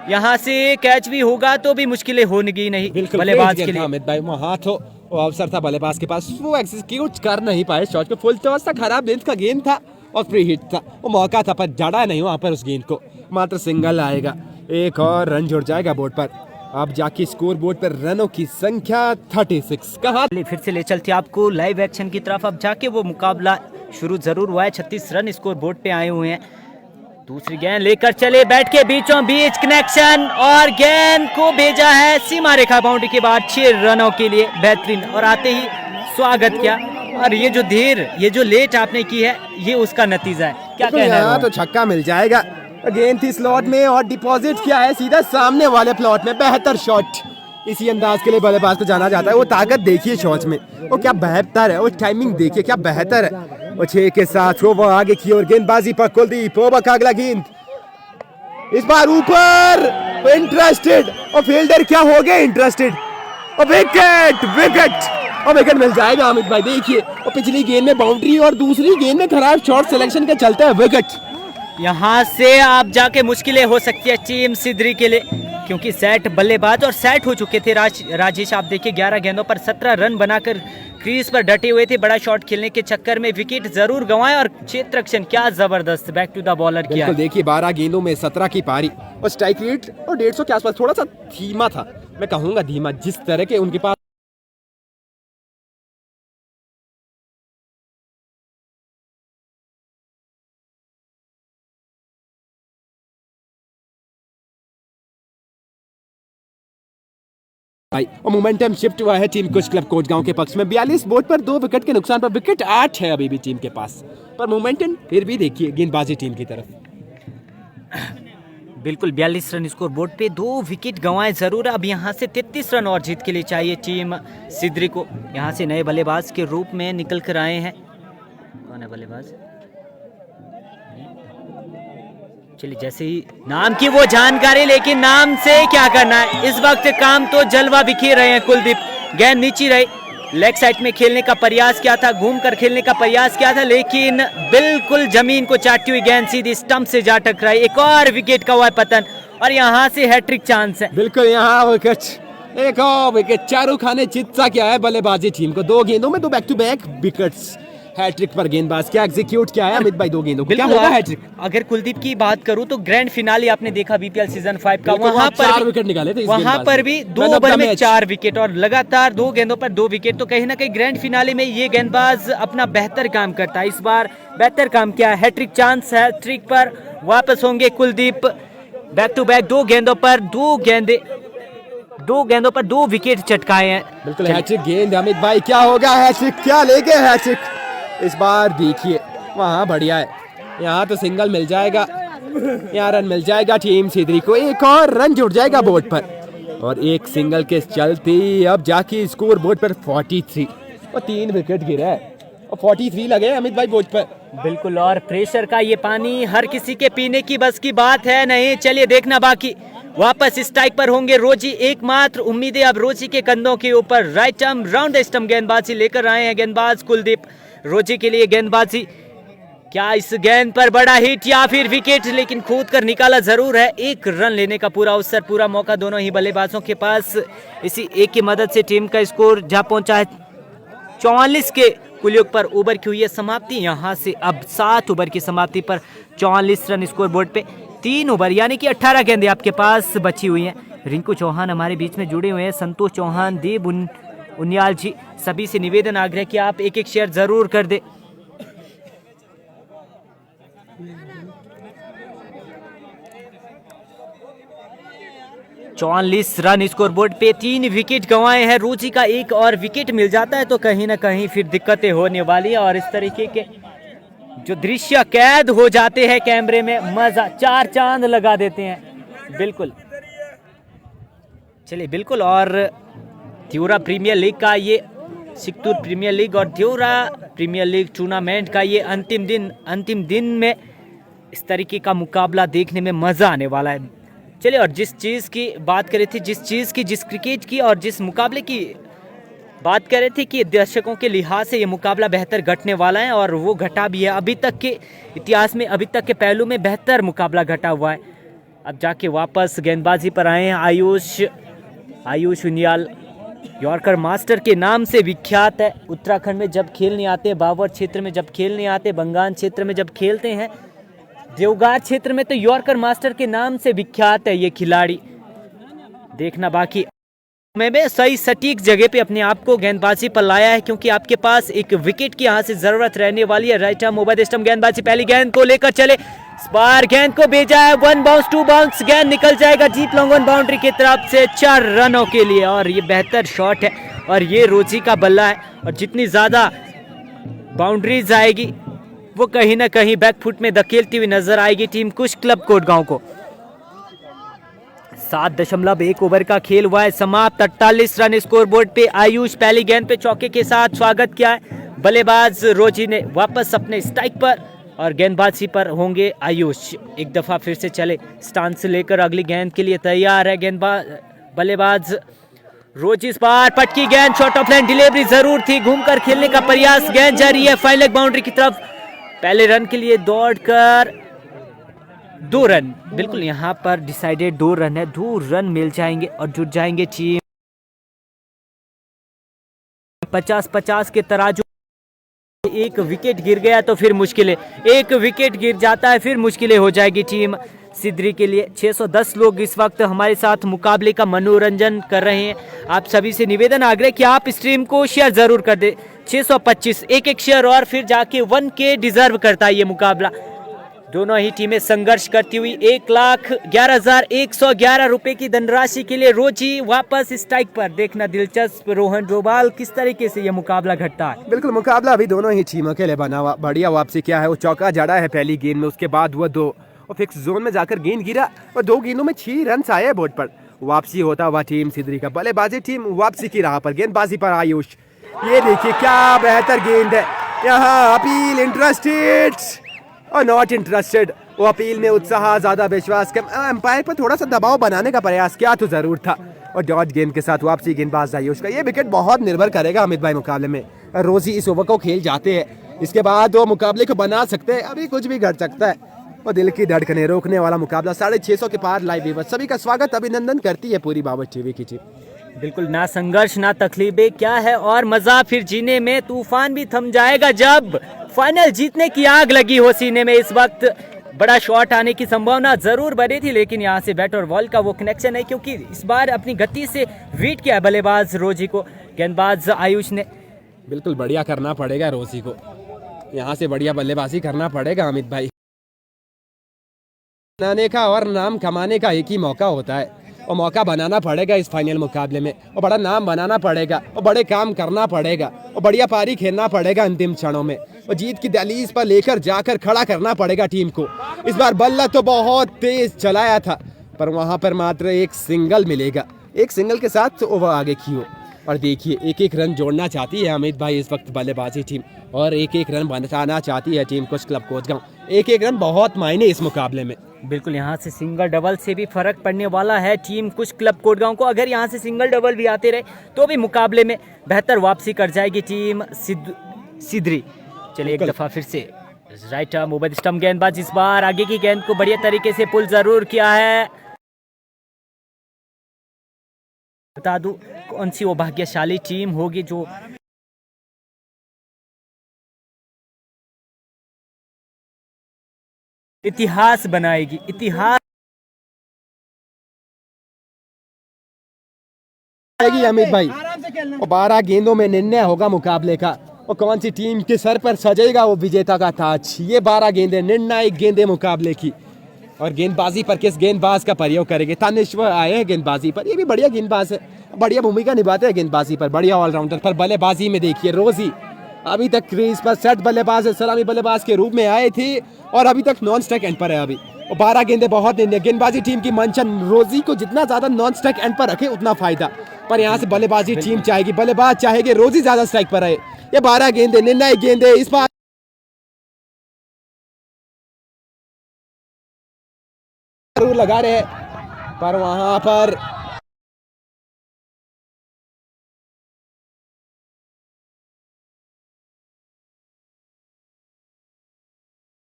यहाँ से कैच भी होगा तो भी मुश्किलें होंगी नहीं बल्लेबाज के लिए। अमित भाई वहाँ तो वो अवसर था बल्लेबाज के पास, वो एग्जीक्यूट कर नहीं पाए शॉट को। फुल टॉस था, खराब लेंथ का गेंद था और फ्री हिट था, वो मौका था पर जड़ा नहीं वहाँ पर उस गेंद को, मात्र सिंगल आएगा। एक और रन जुड़ जाएगा बोर्ड पर। अब जाके स्कोर बोर्ड पर रनों की संख्या 36। कहाँ फिर से ले चलते आपको लाइव एक्शन की तरफ। अब जाके वो मुकाबला शुरू जरूर हुआ है, 36 रन स्कोर बोर्ड पे आए हुए हैं। दूसरी गेंद लेकर चले, बैट के बीचों बीच कनेक्शन, और गेंद को भेजा है सीमा रेखा बाउंड्री के बाद 6 रनों के लिए। बेहतरीन, और आते ही स्वागत किया। और ये जो देर, ये जो लेट आपने की है, ये उसका नतीजा है। क्या कहना है? तो छक्का मिल जाएगा। गेंद थी स्लॉट में और डिपॉजिट किया है सीधा सामने वाले प्लॉट में। बेहतर शॉट, इसी अंदाज के लिए बल्लेबाज को जाना जाता है। वो ताकत देखिए शॉट में, वो क्या बेहतर है, वो टाइमिंग देखिए क्या बेहतर है। और 6 के साथ वो आगे की ओर गेंदबाजी पर कुलदीप, ओवर का अगला गेंद, इस बार ऊपर, इंटरेस्टेड, और फील्डर क्या हो गए इंटरेस्टेड, और विकेट विकेट, और विकेट मिल जाएगा अमित भाई। देखिए, और पिछली गेंद में बाउंड्री और दूसरी गेंद में खराब शॉट सिलेक्शन का चलता है विकेट। यहाँ से आप जाके मुश्किलें हो सकती है टीम सिद्री के लिए, क्योंकि सेट बल्लेबाज और सेट हो चुके थे। राजेश आप देखिए 11 गेंदों पर 17 रन बनाकर क्रीज पर डटे हुए थे। बड़ा शॉट खेलने के चक्कर में विकेट जरूर गंवाए, और क्षेत्र रक्षण क्या जबरदस्त बैक टू द बॉलर किया। बिल्कुल, देखिए 12 गेंदों में 17 की पारी, और स्ट्राइक रेट और 150 के आसपास, थोड़ा सा धीमा था, मैं कहूंगा धीमा, जिस तरह के उनके पास और मोमेंटम शिफ्ट हुआ है टीम कुछ क्लब कोचगांव के पक्ष में। 42 बोर्ड पर 2 विकेट के नुकसान पर विकेट 8 है अभी भी टीम के पास, पर मोमेंटम फिर भी देखिए गेंदबाजी टीम की तरफ। बिल्कुल 42 रन स्कोर बोर्ड पे, 2 विकेट गंवाए जरूर। अब यहाँ से 33 रन और जीत के लिए चाहिए टीम सिद्री को। यहाँ से नए बल्लेबाज के रूप में निकल कर आए हैं, कौन है बल्लेबाज? चलिए, जैसे ही नाम की वो जानकारी, लेकिन नाम से क्या करना है इस वक्त, काम तो जलवा बिखेर रहे हैं कुलदीप। गेंद नीचे रही, लेग साइड में खेलने का प्रयास किया था, घूम कर खेलने का प्रयास किया था, लेकिन बिल्कुल जमीन को चाटती हुई गेंद सीधी स्टंप से जा टकराई। एक और विकेट का हुआ पतन, और यहाँ से हैट्रिक चांस है। बिल्कुल, यहाँ विकेट, एक और विकेट। शाहरुख खान ने चित्सा किया है बल्लेबाजी टीम को, 2 गेंदों में 2 back to back wickets. Hat trick पर गेंदबाज क्या एग्जीक्यूट किया है अमित भाई 2 गेंदों को, क्या होगा हैट्रिक? अगर कुलदीप की बात करूं तो ग्रैंड फिनाले आपने देखा बीपीएल सीजन 5 का, वहां पर 4 विकेट निकाले थे, वहां पर भी 2 ओवर में 4 विकेट, और लगातार 2 गेंदों पर 2 विकेट। तो कहीं ना कहीं ग्रैंड फिनाले में ये गेंदबाज अपना बेहतर काम करता है। इस बार बेहतर काम किया, हैट्रिक चांस, हैट्रिक पर वापस होंगे कुलदीप। बैक टू बैक 2 गेंदों पर 2 विकेट चटकाए हैं। बिल्कुल हैट्रिक गेंद अमित भाई, क्या होगा हैट्रिक, क्या लेंगे हैट्रिक इस बार? देखिए वहाँ बढ़िया है, यहाँ तो सिंगल मिल जाएगा, यहाँ रन मिल जाएगा टीम सिद्री को, एक और रन जुड़ जाएगा बोर्ड पर, और एक सिंगल के चलते अब जाके स्कोर बोर्ड पर 43, और 3 विकेट गिरा है, और 43 लगे अमित भाई बोर्ड पर। बिल्कुल, और प्रेशर का ये पानी हर किसी के पीने की बस की बात है नहीं। चलिए देखना बाकी। वापस स्ट्राइक पर होंगे रोजी, एकमात्र उम्मीद है अब रोजी के कंधों के ऊपर। Right arm round the stump गेंदबाजी लेकर आए हैं गेंदबाज कुलदीप। रोजी के लिए गेंदबाजी, क्या इस गेंद पर बड़ा हिट या फिर विकेट, लेकिन कूद कर निकाला जरूर है। 1 रन लेने का पूरा अवसर, पूरा मौका दोनों ही बल्लेबाजों के पास। इसी एक की मदद से टीम का स्कोर जहां पहुंचा है 44 के कुलयुग पर। ओवर की हुई है समाप्ति, यहाँ से अब 7 ओवर की समाप्ति पर 44 रन स्कोर बोर्ड पे। 3 ओवर यानी कि 18 गेंदें आपके पास बची हुई हैं। रिंकू चौहान हमारे बीच में जुड़े हुए हैं, संतोष चौहान, देव उनियाल जी, सभी से निवेदन आग्रह कि आप एक शेयर जरूर कर दे। चौवालीस रन स्कोर बोर्ड पे, 3 विकेट गंवाए हैं। रोजी का 1 और विकेट मिल जाता है तो कहीं ना कहीं फिर दिक्कतें होने वाली है, और इस तरीके के जो दृश्य कैद हो जाते हैं कैमरे में, मजा 4 चांद लगा देते हैं। बिल्कुल, चलिए बिल्कुल। और त्योरा प्रीमियर लीग का ये सिक्तूर प्रीमियर लीग और त्योरा प्रीमियर लीग टूर्नामेंट का ये अंतिम दिन में इस तरीके का मुकाबला देखने में मज़ा आने वाला है। चलिए, और जिस चीज़ की बात कर रहे थे, जिस क्रिकेट की और जिस मुकाबले की बात कर रहे थे कि दर्शकों के लिहाज से ये मुकाबला बेहतर घटने वाला है, और वो घटा भी है। अभी तक के इतिहास में, अभी तक के पहलू में बेहतर मुकाबला घटा हुआ है। अब जाके वापस गेंदबाजी पर आए हैं आयुष उनियाल, यॉर्कर मास्टर के नाम से विख्यात है। उत्तराखंड में जब खेलने आते हैं, बाबर क्षेत्र में जब खेलने आते हैं, बंगाल क्षेत्र में जब खेलते हैं, देवगार क्षेत्र में तो यॉर्कर मास्टर के नाम से विख्यात है ये खिलाड़ी। देखना बाकी। मैं सही सटीक जगह पे अपने आप को गेंदबाजी पर लाया है, क्योंकि आपके पास एक विकेट की यहाँ से जरूरत रहने वाली है। Right arm over the stump गेंदबाजी, पहली गेंद को लेकर चले, बार गेंद को भेजा है, 1 बाउंस 2 बाउंस, गेंद निकल जाएगा डीप लॉन्ग ऑन बाउंड्री की तरफ से 4 रनों के लिए। और ये बेहतर शॉट है, और ये रोजी का बल्ला है, और जितनी ज्यादा बाउंड्रीज आएगी वो कहीं ना कहीं बैकफुट में धकेलती हुई नजर आएगी टीम कुछ क्लब कोटगांव को। 7.1 ओवर का खेल हुआ है समाप्त, 48 रन स्कोर बोर्ड पे। आयुष पहली गेंद पे चौके के साथ स्वागत किया है। बल्लेबाज रोजी ने वापस अपने स्ट्राइक पर और गेंदबाजी पर होंगे आयुष। एक दफ़ा फिर से चले, स्टांस लेकर अगली गेंद के लिए तैयार है बल्लेबाज रोज। इस बार पटकी गेंद, शॉर्ट ऑफ लाइन डिलीवरी जरूर थी, घूमकर खेलने का प्रयास, गेंद जा रही है फाइन लेग बाउंड्री की तरफ। पहले रन के लिए दौड़कर 2 रन, बिल्कुल यहाँ पर डिसाइडेड 2 रन है, 2 रन मिल जाएंगे और जुट जाएंगे टीम 50-50 के तराजू। एक विकेट गिर गया तो फिर मुश्किलें, एक विकेट गिर जाता है फिर मुश्किलें हो जाएगी टीम सिद्री के लिए। 610 लोग इस वक्त हमारे साथ मुकाबले का मनोरंजन कर रहे हैं। आप सभी से निवेदन आग्रह कि आप स्ट्रीम को शेयर जरूर कर दे। 625 एक शेयर और फिर जाके 1K डिजर्व करता है ये मुकाबला। दोनों ही टीमें संघर्ष करती हुई 1,11,111 रुपए की धनराशि के लिए रोजी वापस स्ट्राइक पर। देखना दिलचस्प रोहन डोभाल किस तरीके से यह मुकाबला घटता है। बिल्कुल मुकाबला अभी दोनों ही टीमों के लिए बना हुआ। बढ़िया वापसी क्या है, वो चौका जड़ा है पहली गेंद में, उसके बाद वो 2 और फिक्स जोन में जाकर गेंद गिरा और 2 गेंदों में 6 रन आए बोर्ड पर। वापसी होता हुआ टीम सिद्री का। बल्लेबाजी टीम वापसी की राह पर, गेंदबाजी पर आयुष। ये देखिए क्या बेहतर गेंद है, यहाँ अपील इंटरेस्टेड और नॉट इंटरेस्टेड। वो अपील में उत्साह, ज्यादा विश्वास कम, एम्पायर पर थोड़ा सा दबाव बनाने का प्रयास किया तो जरूर था। और डॉट गेंद के साथ वापसी गेंदबाज आयुष का। ये विकेट बहुत निर्भर करेगा अमित भाई मुकाबले में। रोजी इस ओवर को खेल जाते हैं, इसके बाद वो मुकाबले को बना सकते हैं, अभी कुछ भी घट सकता है। और दिल की धड़कनें रोकने वाला मुकाबला 650 के पार लाइव व्यूअर्स सभी का स्वागत अभिनंदन करती है पूरी बाबर टीवी की टीम। बिल्कुल, ना संघर्ष ना तकलीफें, क्या है और मजा फिर जीने में। तूफान भी थम जाएगा जब फाइनल जीतने की आग लगी हो सीने में। इस वक्त बड़ा शॉट आने की संभावना जरूर बनी थी, लेकिन यहाँ से बैट और बॉल का वो कनेक्शन है, क्योंकि इस बार अपनी गति से बीट किया बल्लेबाज रोजी को गेंदबाज आयुष ने। बिल्कुल बढ़िया करना पड़ेगा रोजी को, यहाँ से बढ़िया बल्लेबाजी करना पड़ेगा अमित भाई। बनाने का और नाम कमाने का एक ही मौका होता है, और मौका बनाना पड़ेगा इस फाइनल मुकाबले में, और बड़ा नाम बनाना पड़ेगा, और बड़े काम करना पड़ेगा, और बढ़िया पारी खेलना पड़ेगा अंतिम क्षणों में, और जीत की दहलीज पर लेकर जाकर खड़ा करना पड़ेगा टीम को। इस बार बल्ला तो बहुत तेज चलाया था, पर वहां पर मात्र एक सिंगल मिलेगा। एक सिंगल के साथ ओवर आगे की हो। और देखिए एक एक रन जोड़ना चाहती है अमित भाई इस वक्त बल्लेबाजी टीम, और एक एक रन बनाना चाहती है टीम कुछ क्लब कोचगांव। एक एक रन बहुत मायने इस मुकाबले में। बिल्कुल, यहाँ से सिंगल डबल से भी फर्क पड़ने वाला है टीम कुछ क्लब कोटगांव को। अगर यहाँ से सिंगल डबल भी आते रहे तो भी मुकाबले में बेहतर वापसी कर जाएगी टीम सिद्री। चलिए एक दफा फिर से राइट आर्म ओवर स्टंप गेंदबाज, इस बार आगे की गेंद को बढ़िया तरीके से पुल जरूर किया है। बता दूं कौन सी वो भाग्यशाली टीम होगी जो इतिहास बनाएगी। इतिहास अमित भाई, और 12 गेंदों में निर्णय होगा मुकाबले का, और कौन सी टीम के सर पर सजेगा वो विजेता का ताज। ये 12 गेंदें निर्णायक गेंदें मुकाबले की, और गेंदबाजी पर किस गेंदबाज का प्रयोग करेंगे। तानेश्वर आए हैं गेंदबाजी पर, ये भी बढ़िया गेंदबाज है, बढ़िया भूमिका निभाते हैं गेंदबाजी पर, बढ़िया ऑलराउंडर। पर बल्लेबाजी में देखिए रोजी अभी तक क्रीज पर सेट बल्लेबाज है, सलामी बल्लेबाज के रूप में आए थे, और अभी तक नॉन स्ट्राइक एंड पर है अभी। और 12 गेंदें बहुत गेंदबाजी टीम की मंचन रोजी को जितना ज्यादा नॉन स्ट्राइक एंड पर रखे उतना फायदा। पर यहाँ से बल्लेबाजी टीम चाहेगी, बल्लेबाज चाहेगी रोजी ज्यादा स्ट्राइक पर रहे। ये 12 गेंदें निर्णायक गेंदें इस बार जरूर लगा रहे हैं, पर वहां पर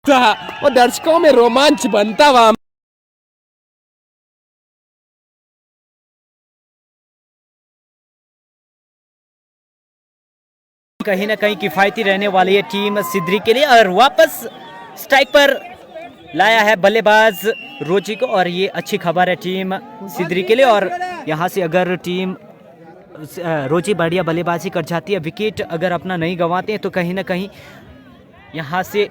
और दर्शकों में रोमांच बनता हुआ कहीं ना कहीं किफायती रहने वाली है टीम सिद्री के लिए, और वापस स्ट्राइक पर लाया है बल्लेबाज रोजी को, और ये अच्छी खबर है टीम सिद्री के लिए। और यहाँ से अगर टीम रोजी बढ़िया बल्लेबाजी कर जाती है, विकेट अगर अपना नहीं गंवाते हैं, तो कहीं ना कहीं यहाँ से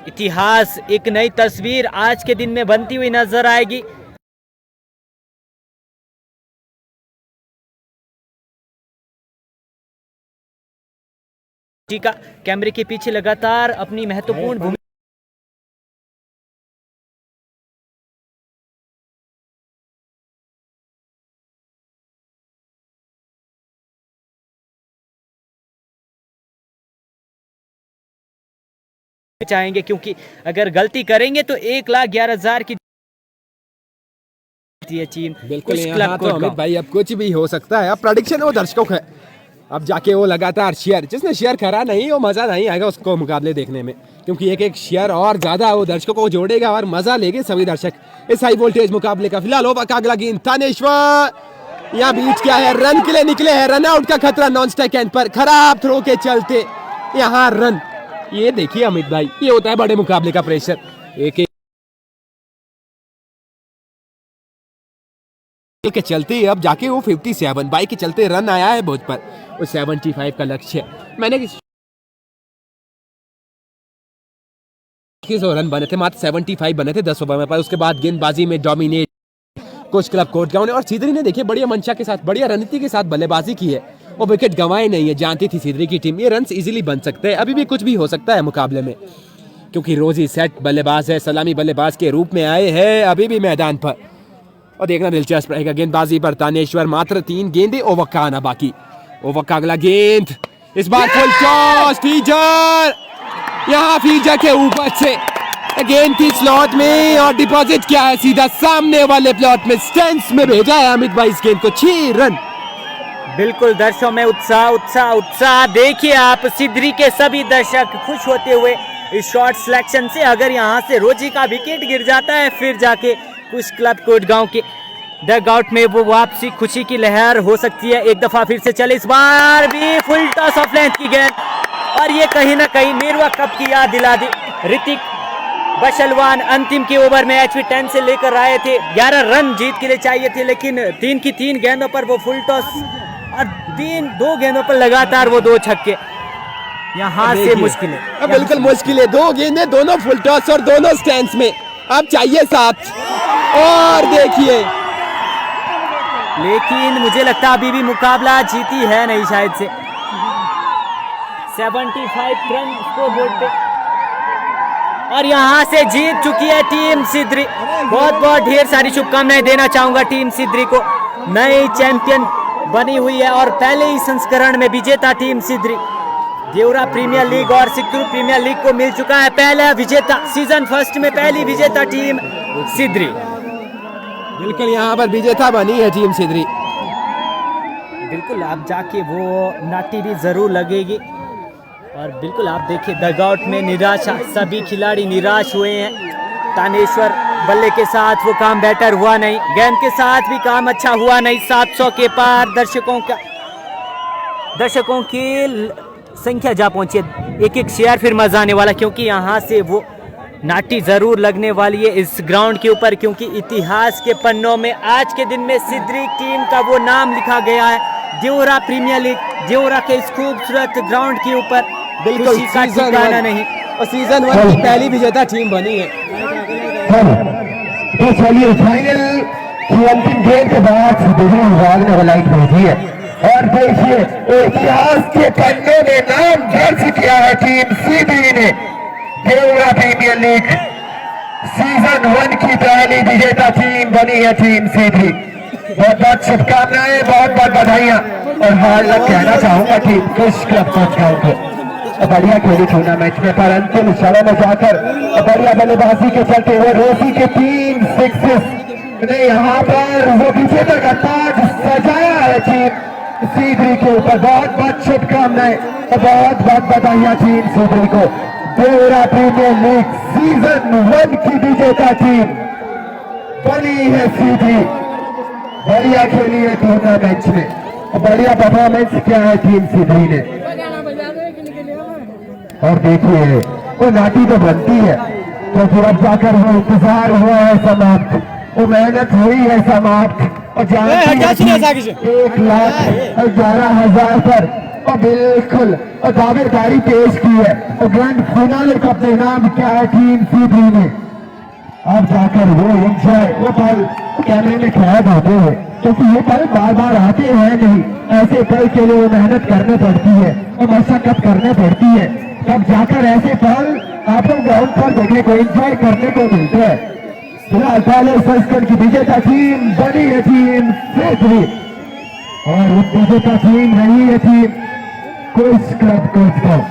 इतिहास, एक नई तस्वीर आज के दिन में बनती हुई नजर आएगी। का कैमरे के पीछे लगातार अपनी महत्वपूर्ण भूमिका चाहेंगे, क्योंकि अगर गलती करेंगे तो 1,11,000 की टीम। बिल्कुल, यहाँ तो अमित भाई अब कुछ भी हो सकता है। अब प्रेडिक्शन वो दर्शकों का है, अब जाके वो लगातार शेयर, जिसने शेयर करा नहीं वो मजा नहीं आएगा उसको मुकाबले देखने में, क्योंकि एक एक शेयर और ज्यादा वो दर्शकों को जोड़ेगा और मजा लेंगे सभी दर्शक इस हाई वोल्टेज मुकाबले का। फिलहाल ओवर का अगला गेंद तानेश्वर, यहाँ बीच क्या है, रन के लिए निकले हैं, रन आउट का खतरा नॉन स्ट्राइक एंड पर, खराब थ्रो के चलते यहाँ रन। ये देखिए अमित भाई, ये होता है बड़े मुकाबले का प्रेशर। एक के चलते अब जाके वो 57 बाइक के चलते रन आया है बोझ पर, वो 75 का लक्ष्य। मैंने 100 रन बने थे, मात्र 75 बने थे 10 ओवर में, पर उसके बाद गेंदबाजी में डोमिनेट कोच क्लब कोटगांव ने, और सीधरी ने देखिए बढ़िया मंशा के साथ, बढ़िया रणनीति के साथ बल्लेबाजी की है, वो विकेट गंवाए नहीं है। जानती थी सीधरी की टीम ये रन इजीली बन सकते हैं, अभी भी कुछ भी हो सकता है मुकाबले में, क्योंकि रोजी सेट बल्लेबाज है, सलामी बल्लेबाज के रूप में आए हैं अभी भी मैदान पर, और देखना दिलचस्प रहेगा। गेंदबाजी पर तानेश्वर, मात्र 3 गेंदे, ओवर का आना बाकी। ओवर का अगला गेंद, इस बार फुल टॉस, फीजर, यहाँ फीजर के ऊपर से गेंद थी स्लॉट में और डिपॉजिट किया है सीधा सामने वाले प्लॉट में, स्टैंड्स में भेजा है अमित भाई इस गेंद को, 6 रन। बिल्कुल, दर्शकों में उत्साह उत्साह उत्साह। देखिए आप, सिद्धरी के सभी दर्शक खुश होते हुए इस शॉट सिलेक्शन से। अगर यहाँ से रोजी का विकेट गिर जाता है, फिर जाके कुछ क्लब कोटगांव के डग आउट में वो वापसी खुशी की लहर हो सकती है। एक दफा फिर से चले, इस बार भी फुल टॉस ऑफ लेंथ की गेंद, और ये कहीं ना कहीं नेरवा कप की याद दिला दी। ऋतिक बशलवान अंतिम के ओवर में HP 10 से लेकर आए थे, 11 रन जीत के लिए चाहिए थे, लेकिन 3 की 3 गेंदों पर वो फुल टॉस, और 2 गेंदों पर लगातार वो 2 छक्के। यहाँ से मुश्किल है, बिल्कुल मुश्किल है, 2 गेंदे दोनों फुल टॉस और दोनों स्टैंड्स में, अब चाहिए 7, और देखिए, लेकिन मुझे लगता है अभी भी मुकाबला जीती है नहीं शायद से। 75 रन स्कोरबोर्ड पे, और यहाँ से जीत चुकी है टीम सिद्धरी। बहुत बहुत ढेर सारी शुभकामनाएं देना चाहूंगा टीम सिद्धरी को, नई चैंपियन बनी हुई है और पहले ही संस्करण में विजेता टीम सिद्धरी। देवरा प्रीमियर लीग और सिक्किम प्रीमियर लीग को मिल चुका है पहला विजेता, सीजन फर्स्ट में पहली विजेता टीम सिद्धरी। बिल्कुल यहाँ पर विजेता बनी है टीम सिद्धरी। बिल्कुल, आप जाके वो नाटी भी जरूर लगेगी, और बिल्कुल आप देखिए डगआउट में निराशा, सभी खिलाड़ी निराश हुए हैं। तानेश्वर बल्ले के साथ वो काम बेटर हुआ नहीं, गेंद के साथ भी काम अच्छा हुआ नहीं। 700 के पार दर्शकों की संख्या जा पहुंची है। एक एक शेयर फिर मजा आने वाला, क्योंकि यहाँ से वो नाटी जरूर लगने वाली है इस ग्राउंड के ऊपर, क्योंकि इतिहास के पन्नों में आज के दिन में सिद्धरी टीम का वो नाम लिखा गया है। देवरा प्रीमियर लीग, देवरा के इस खूबसूरत ग्राउंड के ऊपर बिल्कुल ठिकाना नहीं, और सीजन 1 की पहली विजेता टीम बनी है। तो चलिए फाइनल की अंतिम गेंद के बाद बिजली विभाग ने लाइट भेजी है, और देखिए इतिहास के पन्ने में नाम दर्ज किया है टीम सिद्धरी ने। देवरा प्रीमियर लीग सीजन 1 की पहली विजेता टीम बनी है टीम सिद्धरी। बहुत बहुत शुभकामनाएं, बहुत बहुत बधाइयां, और हार्ड लक कहना चाहूंगा टीम कुछ क्लब कोटगांव को। बढ़िया खेली टूर्नामेंट में, पर अंतिम क्षणों में जाकर बढ़िया बल्लेबाजी के चलते हुए रोजी के 3 सिक्सेस ने यहाँ पर वो विजेता का ताज सजाया है टीम सिद्धरी के ऊपर। बहुत बहुत शुभकामनाएं और बहुत बहुत बधाइयां टीम सिद्धरी को। देवरा प्रीमियर लीग सीजन 1 की विजेता टीम बनी है सिद्धरी। बढ़िया खेली है टूर्नामेंट में, बढ़िया परफॉर्मेंस किया है टीम सिद्धरी ने। और देखिए वो नाटी तो बनती है, क्योंकि अब जाकर वो इंतजार हुआ है समाप्त, वो मेहनत हुई है समाप्त, और 1,11,000 पर और बिल्कुल और दावेदारी पेश की है, और ग्रैंड फाइनल का अपने नाम क्या है टीम सिद्धरी ने। अब जाकर वो एंजॉय, वो पल कैमरे में कैद होते हैं, क्योंकि ये पल बार बार आते हैं नहीं, ऐसे पल के लिए मेहनत करनी पड़ती है और मशक्कत करनी पड़ती है, तब जाकर ऐसे पल आपको ग्राउंड पर देखने को, एंजॉय करने को मिलते हैं। फिलहाल पहले संस्करण की विजेता टीम बनी है टीम सिद्धरी, और विजेता टीम रही है टीम कुछ क्लब कोटगांव।